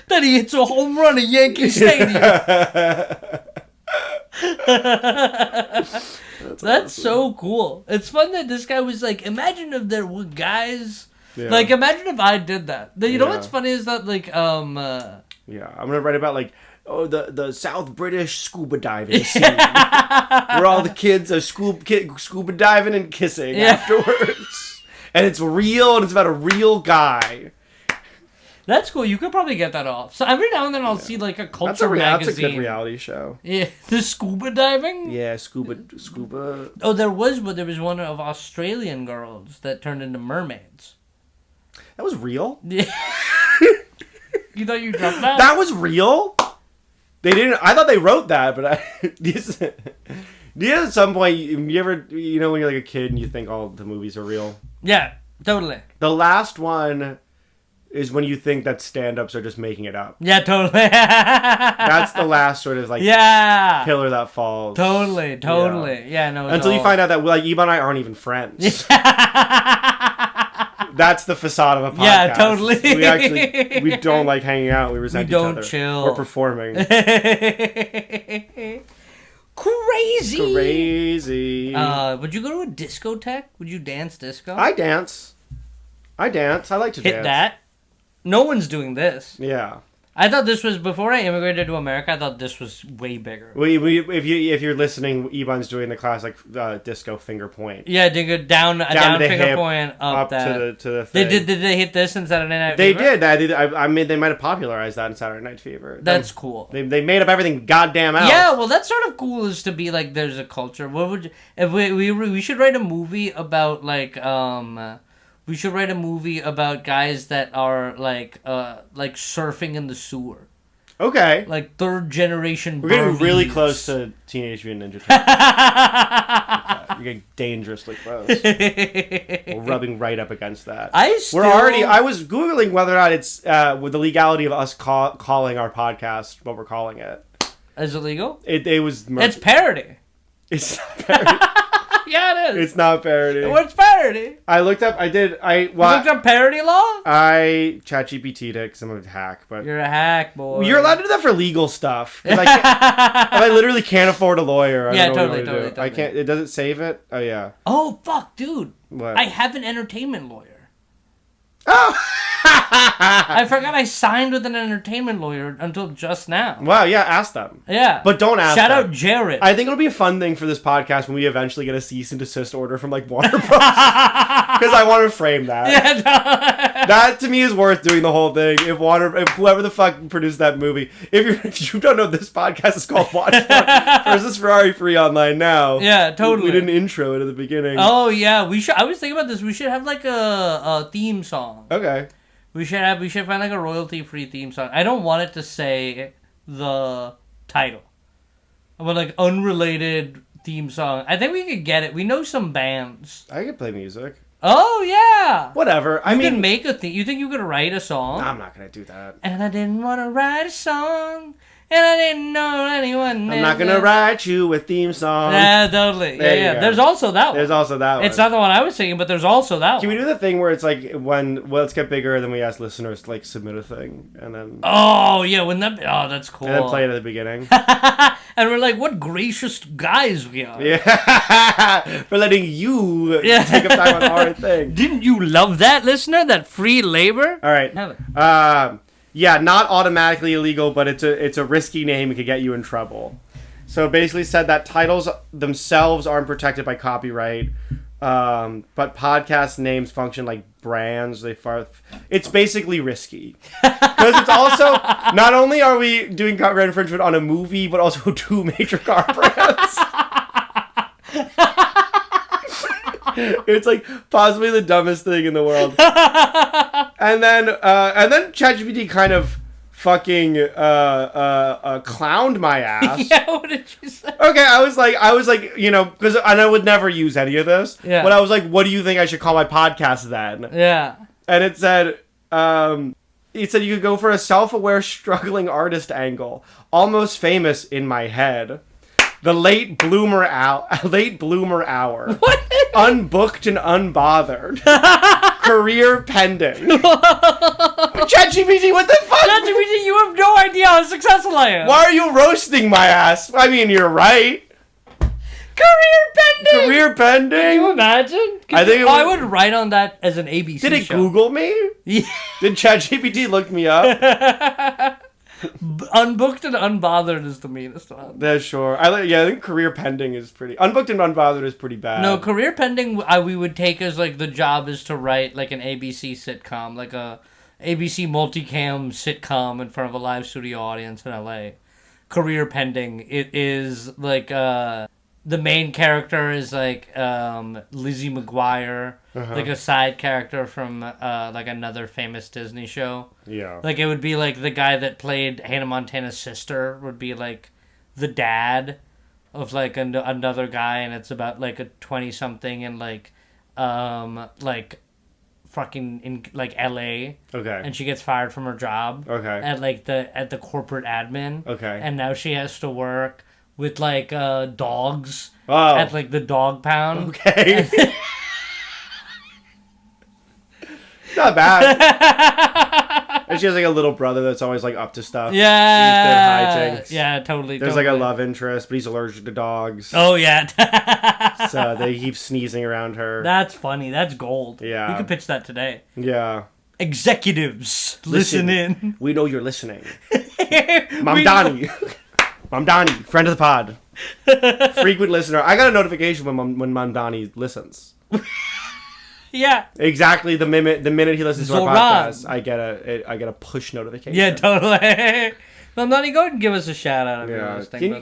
Speaker 2: Then he hits a home run at Yankee Stadium. That's so cool. It's fun that this guy was like, imagine if there were guys... Yeah. Like, imagine if I did that. You know what's funny is that, like,
Speaker 1: Yeah, I'm gonna write about, like, the South British scuba diving scene. Where all the kids are scuba diving and kissing afterwards. And it's real, and it's about a real guy.
Speaker 2: That's cool. You could probably get that off. So every now and then I'll see like a culture magazine.
Speaker 1: That's a good reality show.
Speaker 2: Yeah, the scuba diving.
Speaker 1: Yeah, scuba.
Speaker 2: Oh, there was one of Australian girls that turned into mermaids.
Speaker 1: That was real.
Speaker 2: Yeah. You thought you dropped that?
Speaker 1: That was real. They didn't. I thought they wrote that, but at some point you ever when you're like a kid and you think all the movies are real.
Speaker 2: Yeah, totally.
Speaker 1: The last one is when you think that stand-ups are just making it up.
Speaker 2: Yeah, totally.
Speaker 1: That's the last sort of like pillar that falls.
Speaker 2: Totally. Yeah, no.
Speaker 1: Until you find out that like Eba and I aren't even friends. That's the facade of a podcast.
Speaker 2: Yeah, totally.
Speaker 1: We don't like hanging out. We resent each other. We don't
Speaker 2: chill.
Speaker 1: We're performing.
Speaker 2: Crazy. Would you go to a discotheque? Would you dance disco?
Speaker 1: I dance. I like to dance.
Speaker 2: Hit that. No one's doing this.
Speaker 1: Yeah.
Speaker 2: I thought this was, before I immigrated to America, I thought this was way bigger.
Speaker 1: If you're listening, Ebon's doing the classic disco finger point.
Speaker 2: Yeah, down finger
Speaker 1: hip,
Speaker 2: point, up that.
Speaker 1: To the thing.
Speaker 2: Did they hit this in Saturday Night
Speaker 1: Fever?
Speaker 2: They
Speaker 1: did. I mean, they might have popularized that in Saturday Night Fever.
Speaker 2: That's cool.
Speaker 1: They made up everything goddamn else.
Speaker 2: Yeah, well, that's sort of cool, is to be like, there's a culture. What would if we should write a movie about like We should write a movie about guys that are like surfing in the sewer.
Speaker 1: Okay.
Speaker 2: Like 3rd generation.
Speaker 1: We're getting really close to Teenage Mutant Ninja Turtles. You're getting dangerously close. We're rubbing right up against that. I was Googling whether or not it's with the legality of us calling our podcast what we're calling it.
Speaker 2: Is it legal?
Speaker 1: It was.
Speaker 2: It's parody.
Speaker 1: It's not parody.
Speaker 2: Yeah, it is.
Speaker 1: It's not parody.
Speaker 2: What's parody?
Speaker 1: I looked up. You
Speaker 2: looked up parody law?
Speaker 1: I ChatGPT'd it because I'm a hack. But
Speaker 2: you're a hack, boy.
Speaker 1: You're allowed to do that for legal stuff. If I literally can't afford a lawyer. I don't know what to do. I can't. It doesn't save it. Oh yeah.
Speaker 2: Oh fuck, dude.
Speaker 1: What?
Speaker 2: I have an entertainment lawyer.
Speaker 1: Oh.
Speaker 2: I forgot I signed with an entertainment lawyer until just now.
Speaker 1: Wow, yeah, ask them.
Speaker 2: Yeah.
Speaker 1: But don't ask them.
Speaker 2: Shout out Jared.
Speaker 1: I think it'll be a fun thing for this podcast when we eventually get a cease and desist order from, like, Warner Bros. Because I want to frame that. Yeah, no. That, to me, is worth doing the whole thing. If whoever the fuck produced that movie, if you don't know, this podcast is called Watch versus Ferrari Free Online Now.
Speaker 2: Yeah, totally.
Speaker 1: We did an intro it at the beginning.
Speaker 2: Oh, yeah. I was thinking about this. We should have, like, a theme song.
Speaker 1: Okay.
Speaker 2: We should find like a royalty-free theme song. I don't want it to say the title. I want like unrelated theme song. I think we could get it. We know some bands.
Speaker 1: I could play music.
Speaker 2: Oh yeah.
Speaker 1: Whatever.
Speaker 2: I mean, make a theme. You think you could write a song?
Speaker 1: No, I'm not gonna do that.
Speaker 2: And I didn't want to write a song, and I didn't know anyone.
Speaker 1: I'm not gonna write you a theme song.
Speaker 2: Yeah, totally. Yeah. There's also that one.
Speaker 1: There's also that one.
Speaker 2: It's not the one I was singing, but there's also that one.
Speaker 1: Can we do the thing where it's like when Let's Get Bigger, then we ask listeners to like submit a thing, and then
Speaker 2: oh yeah, wouldn't that be? Oh, that's cool.
Speaker 1: And then play it at the beginning.
Speaker 2: And we're like, what gracious guys we are.
Speaker 1: Yeah, for letting you take up time on our thing.
Speaker 2: Didn't you love that, listener? That free labor.
Speaker 1: All right.
Speaker 2: Have it.
Speaker 1: Yeah, not automatically illegal, but it's a risky name. It could get you in trouble. So it basically said that titles themselves aren't protected by copyright, but podcast names function like brands. It's basically risky because it's also not only are we doing copyright infringement on a movie, but also 2 major car brands. It's like possibly the dumbest thing in the world. And then ChatGPT kind of fucking clowned my ass.
Speaker 2: Yeah, what did you say?
Speaker 1: Okay, I was like, you know, because I would never use any of this.
Speaker 2: Yeah.
Speaker 1: But I was like, what do you think I should call my podcast then?
Speaker 2: Yeah.
Speaker 1: And it said you could go for a self-aware struggling artist angle, almost famous in my head. The late bloomer hour.
Speaker 2: What?
Speaker 1: Unbooked and unbothered. Career pending. ChatGPT, what the fuck?
Speaker 2: ChatGPT, you have no idea how successful I am.
Speaker 1: Why are you roasting my ass? I mean, you're right. Career pending.
Speaker 2: Can you imagine? I would write on that as an ABC
Speaker 1: Did it
Speaker 2: show.
Speaker 1: Google me?
Speaker 2: Yeah.
Speaker 1: Did ChatGPT look me up?
Speaker 2: Unbooked and unbothered is the meanest one.
Speaker 1: Yeah, sure. I think career pending is pretty... Unbooked and unbothered is pretty bad.
Speaker 2: No, career pending we would take as like the job is to write like an ABC sitcom, like a ABC multicam sitcom in front of a live studio audience in LA. Career pending, it is like the main character is like Lizzie McGuire, like a side character from like another famous Disney show.
Speaker 1: Yeah.
Speaker 2: Like it would be like the guy that played Hannah Montana's sister would be like the dad of like another guy, and it's about like a 20-something in like fucking in like LA. Okay. And she gets fired from her job. Okay. At the corporate admin. Okay. And now she has to work with like dogs at like the dog pound. Okay.
Speaker 1: Not bad. And she has like a little brother that's always like up to stuff.
Speaker 2: Yeah. Yeah, totally.
Speaker 1: There's like a love interest, but he's allergic to dogs.
Speaker 2: Oh yeah.
Speaker 1: So they keep sneezing around her.
Speaker 2: That's funny. That's gold.
Speaker 1: Yeah.
Speaker 2: You could pitch that today.
Speaker 1: Yeah.
Speaker 2: Executives, listen in.
Speaker 1: We know you're listening. Mom Donnie, friend of the pod, frequent listener. I got a notification when Mom Donnie listens.
Speaker 2: Yeah.
Speaker 1: Exactly the minute he listens to our podcast, I get a push notification.
Speaker 2: Yeah, totally. Mom Donnie, go ahead and give us a shout out.
Speaker 1: Yeah. Can you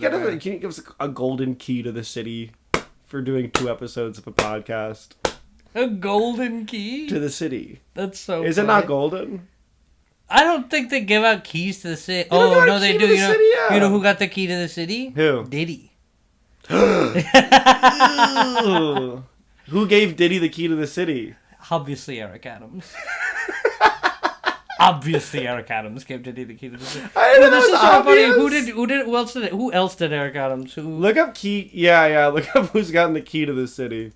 Speaker 1: give us a golden key to the city for doing 2 episodes of a podcast?
Speaker 2: A golden key
Speaker 1: to the city.
Speaker 2: That's so.
Speaker 1: Is it not golden?
Speaker 2: I don't think they give out keys to the city. Oh no, they do. You know who got the key to the city?
Speaker 1: Who?
Speaker 2: Diddy.
Speaker 1: Who gave Diddy the key to the city?
Speaker 2: Obviously, Eric Adams. Obviously, Eric Adams gave Diddy the key to the city. This is so funny. Who else did Eric Adams?
Speaker 1: Look up key. Yeah. Look up who's gotten the key to the city.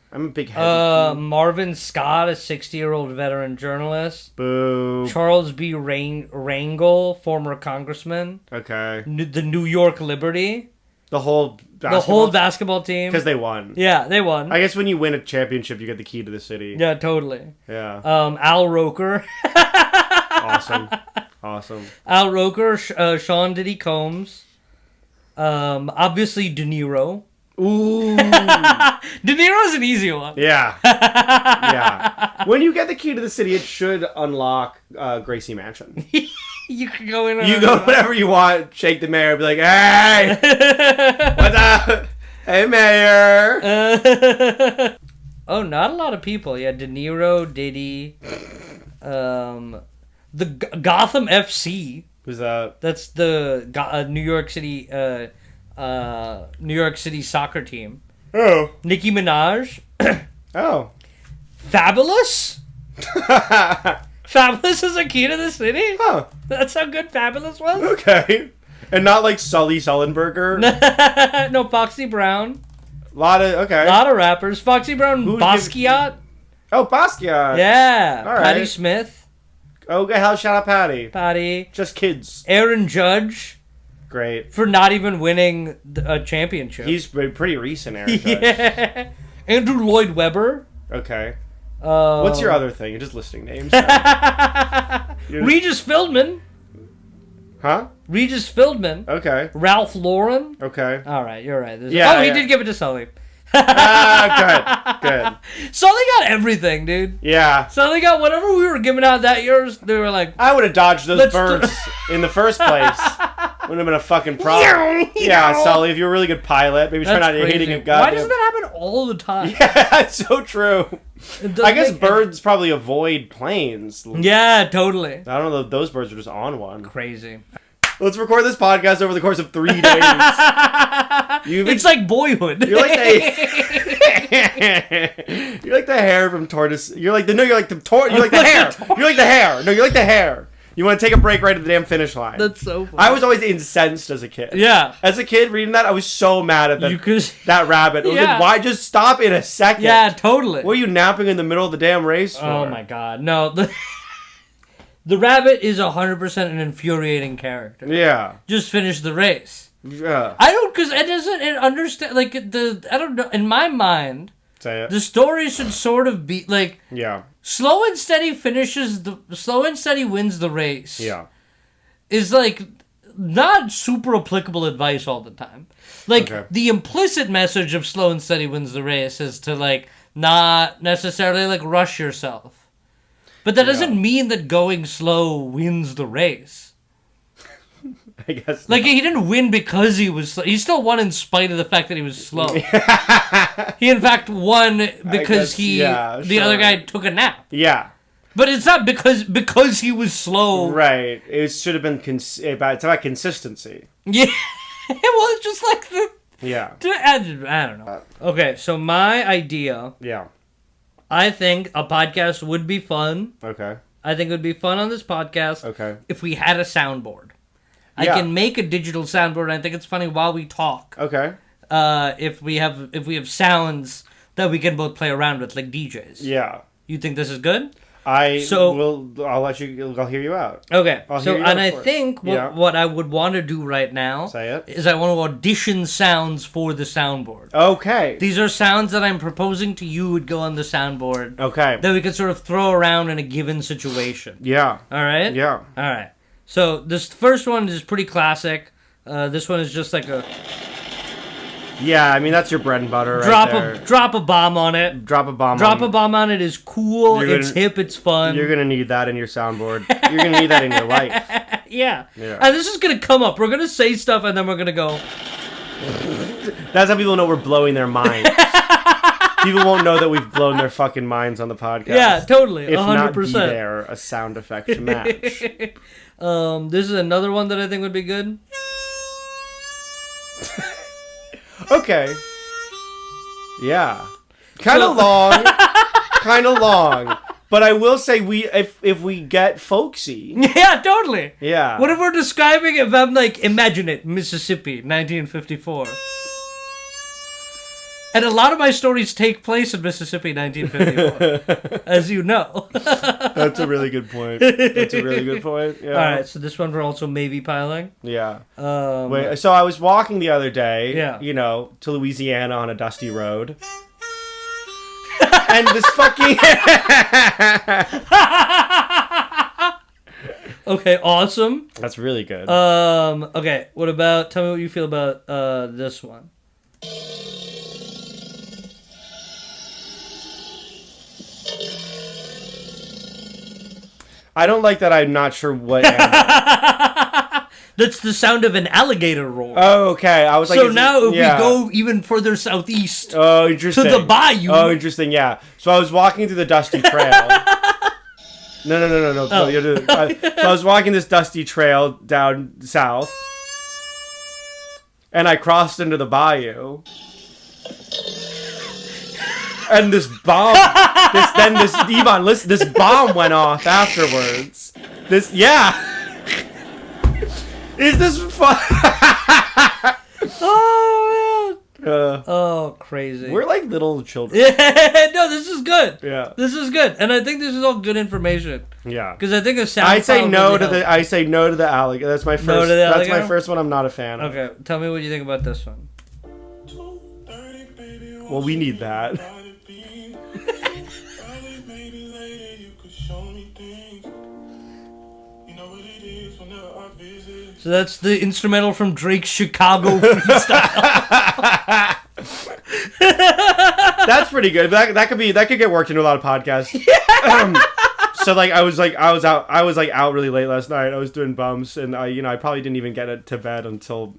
Speaker 1: I'm a big heavy
Speaker 2: Marvin Scott, a 60-year-old veteran journalist.
Speaker 1: Boo.
Speaker 2: Charles B. Rangel, former congressman.
Speaker 1: Okay.
Speaker 2: The New York Liberty.
Speaker 1: The whole
Speaker 2: basketball team.
Speaker 1: Because they won.
Speaker 2: Yeah, they won.
Speaker 1: I guess when you win a championship, you get the key to the city.
Speaker 2: Yeah, totally.
Speaker 1: Yeah.
Speaker 2: Al Roker.
Speaker 1: Awesome.
Speaker 2: Al Roker, Sean Diddy Combs. Obviously, De Niro.
Speaker 1: Ooh.
Speaker 2: De Niro's an easy one.
Speaker 1: Yeah. Yeah. When you get the key to the city, it should unlock Gracie Mansion.
Speaker 2: You can go in.
Speaker 1: You go whenever you want. Shake the mayor. Be like, hey, what's up? Hey, mayor.
Speaker 2: Oh, not a lot of people. Yeah, De Niro, Diddy, the Gotham FC.
Speaker 1: Who's that?
Speaker 2: That's the New York City, New York City soccer team.
Speaker 1: Oh.
Speaker 2: Nicki Minaj.
Speaker 1: Oh.
Speaker 2: Fabulous. Fabulous is a key to the city?
Speaker 1: Huh.
Speaker 2: That's how good Fabulous was?
Speaker 1: Okay. And not like Sully Sullenberger.
Speaker 2: No, Foxy Brown.
Speaker 1: A lot of
Speaker 2: rappers. Foxy Brown, Basquiat.
Speaker 1: Oh, Basquiat.
Speaker 2: Yeah.
Speaker 1: All right.
Speaker 2: Patti Smith.
Speaker 1: Okay, shout out Patty.
Speaker 2: Patty.
Speaker 1: Just kids.
Speaker 2: Aaron Judge.
Speaker 1: Great.
Speaker 2: For not even winning a championship.
Speaker 1: He's pretty recent, Aaron Judge.
Speaker 2: Yeah. Andrew Lloyd Webber.
Speaker 1: Okay. What's your other thing? You're just listing names.
Speaker 2: Regis Philbin.
Speaker 1: Huh?
Speaker 2: Regis Philbin.
Speaker 1: Okay.
Speaker 2: Ralph Lauren.
Speaker 1: Okay.
Speaker 2: All right, you're right. He did give it to Sully.
Speaker 1: Good.
Speaker 2: Sully got everything, dude.
Speaker 1: Yeah.
Speaker 2: Sully got whatever we were giving out that year. They were like,
Speaker 1: I would have dodged those birds in the first place. Wouldn't have been a fucking problem. Yeah, Sully, if you're a really good pilot, maybe try not hitting a goddamn...
Speaker 2: Why doesn't that happen all the time?
Speaker 1: Yeah, it's so true. I guess birds probably avoid planes.
Speaker 2: Yeah, totally.
Speaker 1: I don't know, those birds are just on one.
Speaker 2: Crazy.
Speaker 1: Let's record this podcast over the course of 3 days.
Speaker 2: It's like Boyhood.
Speaker 1: You're like you're like the hare from Tortoise. You're like the hair. You're like the hair. No, you're like the hare. You want to take a break right at the damn finish line.
Speaker 2: That's so funny.
Speaker 1: I was always incensed as a kid.
Speaker 2: Yeah.
Speaker 1: As a kid reading that, I was so mad at that rabbit. I was like, why just stop in a second?
Speaker 2: Yeah, totally.
Speaker 1: What are you napping in the middle of the damn race for?
Speaker 2: Oh my god. No, the rabbit is 100% an infuriating character.
Speaker 1: Yeah.
Speaker 2: Just finish the race.
Speaker 1: Yeah.
Speaker 2: I don't, because it understand, like, I don't know, in my mind,
Speaker 1: say it.
Speaker 2: The story should sort of be, like,
Speaker 1: yeah.
Speaker 2: Slow and Steady wins the race.
Speaker 1: Yeah.
Speaker 2: Is, like, not super applicable advice all the time. Like, the implicit message of Slow and Steady wins the race is to, like, not necessarily, like, rush yourself. But that doesn't mean that going slow wins the race.
Speaker 1: I guess
Speaker 2: like, he didn't win because he was slow. He still won in spite of the fact that he was slow. He, in fact, won because the other guy took a nap.
Speaker 1: Yeah.
Speaker 2: But it's not because he was slow.
Speaker 1: Right. It should have been... it's about consistency.
Speaker 2: Yeah. Well, it's just like the...
Speaker 1: Yeah.
Speaker 2: I don't know. Okay, so my idea...
Speaker 1: Yeah.
Speaker 2: I think a podcast would be fun.
Speaker 1: Okay.
Speaker 2: I think it would be fun on this podcast if we had a soundboard. I can make a digital soundboard, and I think it's funny while we talk.
Speaker 1: Okay.
Speaker 2: If we have sounds that we can both play around with, like DJs.
Speaker 1: Yeah.
Speaker 2: You think this is good?
Speaker 1: I'll let you. I'll hear you out.
Speaker 2: Okay. I think what I would want to do right now is I want to audition sounds for the soundboard.
Speaker 1: Okay.
Speaker 2: These are sounds that I'm proposing to you would go on the soundboard.
Speaker 1: Okay.
Speaker 2: That we could sort of throw around in a given situation.
Speaker 1: Yeah.
Speaker 2: All right?
Speaker 1: Yeah.
Speaker 2: All right. So this first one is pretty classic. This one is just like a...
Speaker 1: Yeah, I mean, that's your bread and butter
Speaker 2: Drop a bomb on it.
Speaker 1: Drop a bomb
Speaker 2: on it is cool, it's hip, it's fun.
Speaker 1: You're going to need that in your soundboard. You're going to need that in your life.
Speaker 2: Yeah. And this is going to come up. We're going to say stuff, and then we're going to go...
Speaker 1: That's how people know we're blowing their minds. People won't know that we've blown their fucking minds on the podcast.
Speaker 2: Yeah, totally. 100%.
Speaker 1: If not be there, a sound effect to match.
Speaker 2: This is another one that I think would be good.
Speaker 1: Okay. Yeah. Kind of long. But I will say if we get folksy.
Speaker 2: Yeah, totally.
Speaker 1: Yeah.
Speaker 2: What if we're describing, if I'm like, imagine it, Mississippi, 1954. And a lot of my stories take place in Mississippi, 1954, as you know.
Speaker 1: That's a really good point. Yeah.
Speaker 2: All right, so this one we're also maybe piling.
Speaker 1: Yeah. Wait, so I was walking the other day, to Louisiana on a dusty road. And this fucking...
Speaker 2: Okay, awesome.
Speaker 1: That's really good.
Speaker 2: Okay, tell me what you feel about this one.
Speaker 1: I don't like that. I'm not sure what.
Speaker 2: That's the sound of an alligator roar.
Speaker 1: Oh, okay. I was like,
Speaker 2: so now if we go even further southeast,
Speaker 1: interesting,
Speaker 2: to the bayou.
Speaker 1: Oh, interesting. Yeah. So I was walking through the dusty trail. No.
Speaker 2: Oh.
Speaker 1: So I was walking this dusty trail down south, and I crossed into the bayou. And this bomb, this bomb went off afterwards. Is this fun?
Speaker 2: Oh man. Oh, crazy.
Speaker 1: We're like little children.
Speaker 2: Yeah, no, this is good.
Speaker 1: Yeah.
Speaker 2: This is good. And I think this is all good information.
Speaker 1: Yeah.
Speaker 2: Because I think a sound
Speaker 1: I say no
Speaker 2: really
Speaker 1: to
Speaker 2: helps.
Speaker 1: the I say no to the alligator. That's my first that's my first one I'm not a fan of.
Speaker 2: Okay, tell me what you think about this one.
Speaker 1: Well, we need that.
Speaker 2: So that's the instrumental from Drake's Chicago freestyle.
Speaker 1: That's pretty good. That could get worked into a lot of podcasts. So like I was out really late last night. I was doing bumps, and I probably didn't even get it to bed until.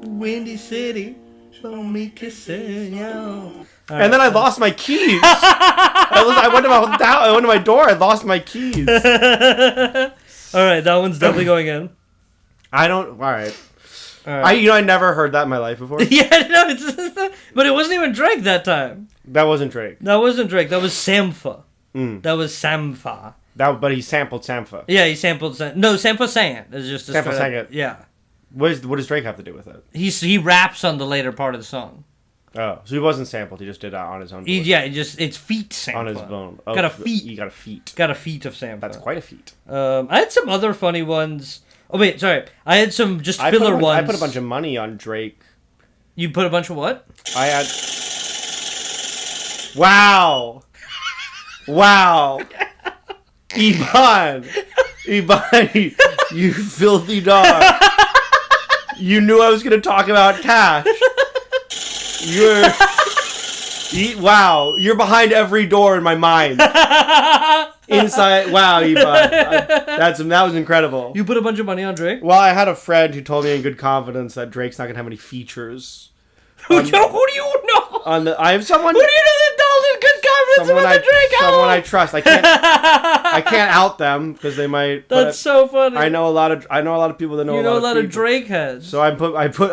Speaker 2: Windy City, show me kissing you.
Speaker 1: And then I lost my keys. I went to my door. I lost my keys.
Speaker 2: All right, that one's definitely going in.
Speaker 1: All right. I never heard that in my life before.
Speaker 2: Yeah, no, but it wasn't even Drake that time.
Speaker 1: That wasn't Drake.
Speaker 2: That wasn't Drake. That was Sampha. That was Sampha.
Speaker 1: But he sampled Sampha.
Speaker 2: Yeah, he sampled. No, Sampha sang it. It's just
Speaker 1: Sampha sang it.
Speaker 2: Yeah.
Speaker 1: What does Drake have to do with it?
Speaker 2: He raps on the later part of the song.
Speaker 1: Oh, so he wasn't sampled. He just did that on his own.
Speaker 2: It's feet Sampha.
Speaker 1: On his own. Oh,
Speaker 2: got a feat.
Speaker 1: You got a feat.
Speaker 2: Got a feat of Sampha.
Speaker 1: That's quite a feat.
Speaker 2: I had some other funny ones. Oh wait, sorry. I had some just filler ones.
Speaker 1: I put a bunch of money on Drake. You
Speaker 2: put a bunch of what?
Speaker 1: I had. Wow. Wow. Ivan, you filthy dog. You knew I was going to talk about cash. Wow, you're behind every door in my mind. Inside, wow, Ivan. That was incredible.
Speaker 2: You put a bunch of money on Drake?
Speaker 1: Well, I had a friend who told me in good confidence that Drake's not going to have any features.
Speaker 2: Who do you know?
Speaker 1: I have someone.
Speaker 2: Who do you know that told in good confidence about the Drake album?
Speaker 1: Someone I trust. I can't out them because they might.
Speaker 2: That's so funny.
Speaker 1: I know a lot of people that know.
Speaker 2: You know a lot of
Speaker 1: people.
Speaker 2: Drake heads.
Speaker 1: So I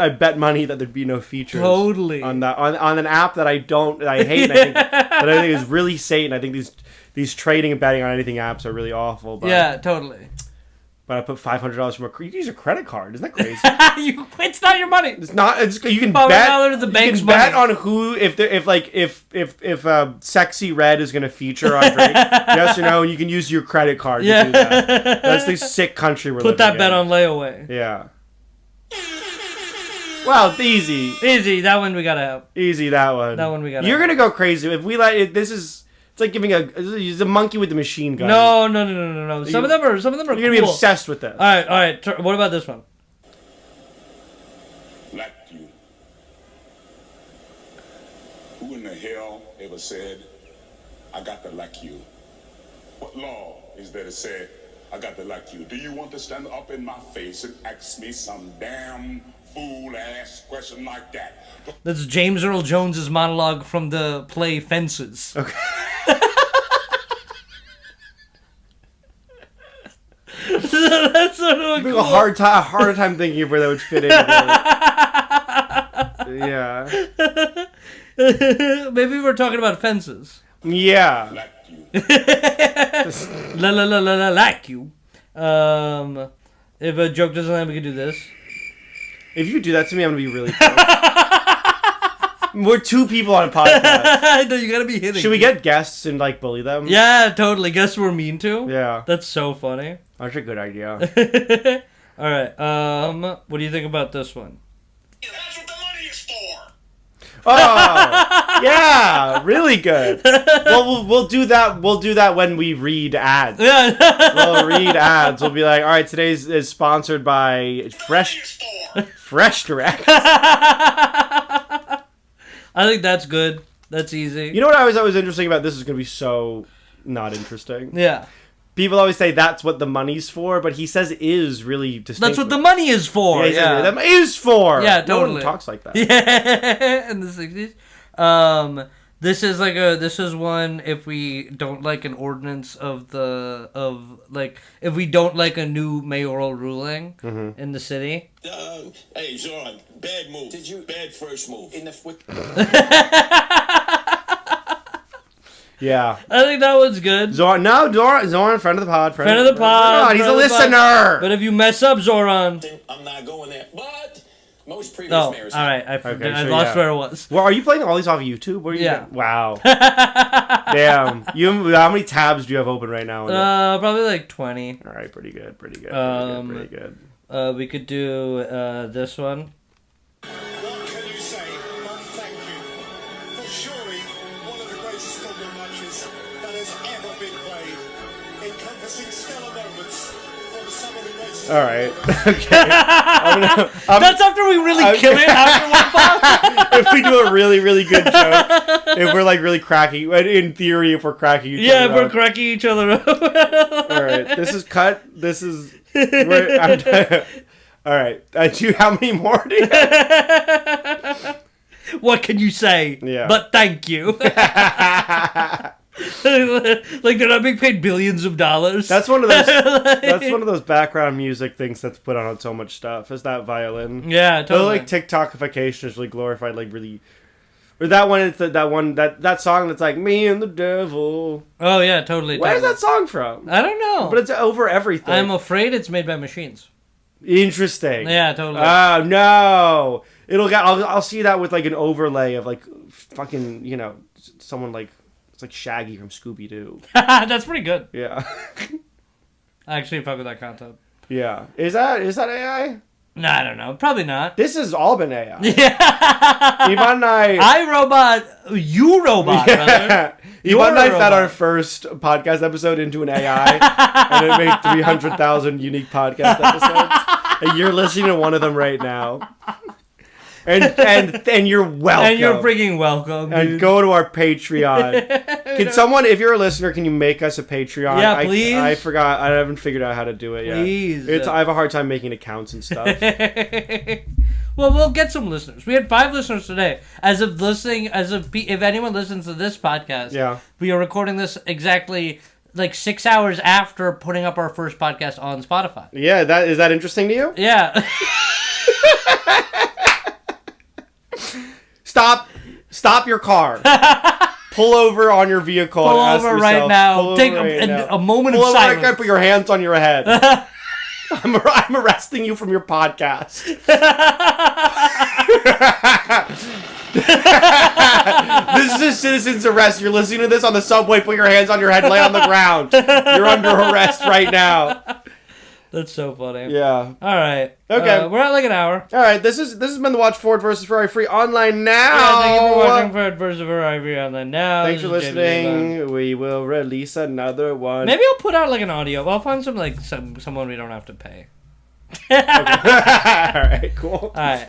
Speaker 1: bet money that there'd be no features.
Speaker 2: Totally.
Speaker 1: On that on an app that I hate. And I think is really Satan. I think these trading and betting on anything apps are really awful. But,
Speaker 2: yeah, totally.
Speaker 1: But I put $500 from you can use a credit card. Isn't that crazy?
Speaker 2: It's not your money.
Speaker 1: It's not. You can
Speaker 2: bet. The bank's
Speaker 1: you can bet on who if Sexy Red is going to feature on Drake. Yes or no, and you can use your credit card to do that. That's the sick country we're living in.
Speaker 2: Put that bet on layaway.
Speaker 1: Yeah. Well, easy.
Speaker 2: Easy. That one we gotta have.
Speaker 1: Easy. That one.
Speaker 2: That one we gotta.
Speaker 1: You're gonna go crazy if we let it. This is. It's like giving he's a monkey with the machine gun.
Speaker 2: No. Some of them are. You're
Speaker 1: gonna be obsessed with this.
Speaker 2: All right. What about this one?
Speaker 3: Like you. Who in the hell ever said, "I got to like you"? What law is there to say, "I got to like you"? Do you want to stand up in my face and ask me some damn fool-ass question like that?
Speaker 2: That's James Earl Jones's monologue from the play Fences.
Speaker 1: Okay.
Speaker 2: That's sort of
Speaker 1: cool. a harder time thinking of where that would fit in. Yeah.
Speaker 2: Maybe we're talking about fences.
Speaker 1: Yeah.
Speaker 3: Like you.
Speaker 2: Like you. If a joke doesn't land, we can do this.
Speaker 1: If you do that to me, I'm gonna be really pissed. We're two people on a podcast.
Speaker 2: No, you gotta be hitting.
Speaker 1: Should we get guests and bully them?
Speaker 2: Yeah, totally. Guess we're mean to.
Speaker 1: Yeah.
Speaker 2: That's so funny.
Speaker 1: That's a good idea.
Speaker 2: All right. What do you think about this one?
Speaker 3: That's what the money is for.
Speaker 1: Oh, yeah, really good. Well, we'll do that. We'll do that when we read ads. We'll read ads. We'll be like, all right, today's is sponsored by Fresh Direct.
Speaker 2: I think that's good. That's easy.
Speaker 1: You know what I was interesting about this is going to be so not interesting.
Speaker 2: Yeah.
Speaker 1: People always say that's what the money's for, but he says is really distinct.
Speaker 2: That's what the money is for.
Speaker 1: Yeah, that is for.
Speaker 2: Yeah, totally.
Speaker 1: No one talks like that.
Speaker 2: Yeah, in the 60s. This is one if we don't like an ordinance if we don't like a new mayoral ruling in the city.
Speaker 4: Hey, Zoran, bad move. Bad first move.
Speaker 1: Yeah.
Speaker 2: I think that one's good.
Speaker 1: Zoran, friend of the pod.
Speaker 2: Friend of the pod.
Speaker 1: He's a listener.
Speaker 2: But if you mess up, Zoran.
Speaker 4: I'm not going there. But most previous mayors.
Speaker 2: All right. I lost where it was.
Speaker 1: Well, are you playing all these off of YouTube? What are you doing? Wow. Damn. How many tabs do you have open right now?
Speaker 2: Probably like 20.
Speaker 1: All right. Pretty good. Pretty good.
Speaker 2: We could do this one.
Speaker 5: What can you say but thank you for surely one of the greatest football matches that has ever been played, encompassing stellar moments from some of the greatest.
Speaker 1: All right. Okay.
Speaker 2: That's after we really kill it after one pod.
Speaker 1: If we do a really, really good joke, if we're like really cracking, in theory, if we're cracking each other
Speaker 2: if we're cracking each other up.
Speaker 1: All right. This is cut. This is. All right. How many more do you have?
Speaker 2: What can you say?
Speaker 1: Yeah.
Speaker 2: But thank you. Like they're not being paid billions of dollars.
Speaker 1: That's one of those. That's one of those background music things that's put on so much stuff. Is that violin?
Speaker 2: Yeah, totally.
Speaker 1: Like TikTokification is really glorified, like really. Or that one. It's that song that's like me and the devil.
Speaker 2: Oh yeah, totally.
Speaker 1: Where's that song from?
Speaker 2: I don't know.
Speaker 1: But it's over everything.
Speaker 2: I'm afraid it's made by machines.
Speaker 1: Interesting.
Speaker 2: Yeah, totally.
Speaker 1: Oh no! I'll see that with like an overlay of like fucking someone like it's like Shaggy from Scooby Doo.
Speaker 2: That's pretty good.
Speaker 1: Yeah.
Speaker 2: I actually fuck with that concept.
Speaker 1: Yeah. Is that AI?
Speaker 2: No, I don't know. Probably not.
Speaker 1: This has all been AI.
Speaker 2: Yeah.
Speaker 1: Ivan and
Speaker 2: I robot. You robot, brother.
Speaker 1: Ivan and I fed our first podcast episode into an AI, and it made 300,000 unique podcast episodes. And you're listening to one of them right now. And you're welcome.
Speaker 2: And you're freaking welcome. Dude.
Speaker 1: And go to our Patreon. Can someone, if you're a listener, can you make us a Patreon?
Speaker 2: Yeah, please.
Speaker 1: I forgot. I haven't figured out how to do it yet.
Speaker 2: Please.
Speaker 1: I have a hard time making accounts and stuff.
Speaker 2: Well, we'll get some listeners. We had 5 listeners today. If anyone listens to this podcast, we are recording this exactly like 6 hours after putting up our first podcast on Spotify.
Speaker 1: Yeah, is that interesting to you?
Speaker 2: Yeah.
Speaker 1: Stop your car. Pull over on your vehicle.
Speaker 2: Pull over right now. Take a moment of silence.
Speaker 1: Right, put your hands on your head. I'm arresting you from your podcast. This is a citizen's arrest. You're listening to this on the subway. Put your hands on your head. Lay on the ground. You're under arrest right now.
Speaker 2: That's so funny.
Speaker 1: Yeah.
Speaker 2: All right.
Speaker 1: Okay.
Speaker 2: We're at like an hour.
Speaker 1: All right. This has been the Watch Ford versus Ferrari Free Online Now.
Speaker 2: Yeah, thank you for watching Ford versus Ferrari Free Online Now.
Speaker 1: Thanks for listening. We will release another one.
Speaker 2: Maybe I'll put out like an audio. I'll find someone we don't have to pay.
Speaker 1: Okay. All right. Cool.
Speaker 2: All right.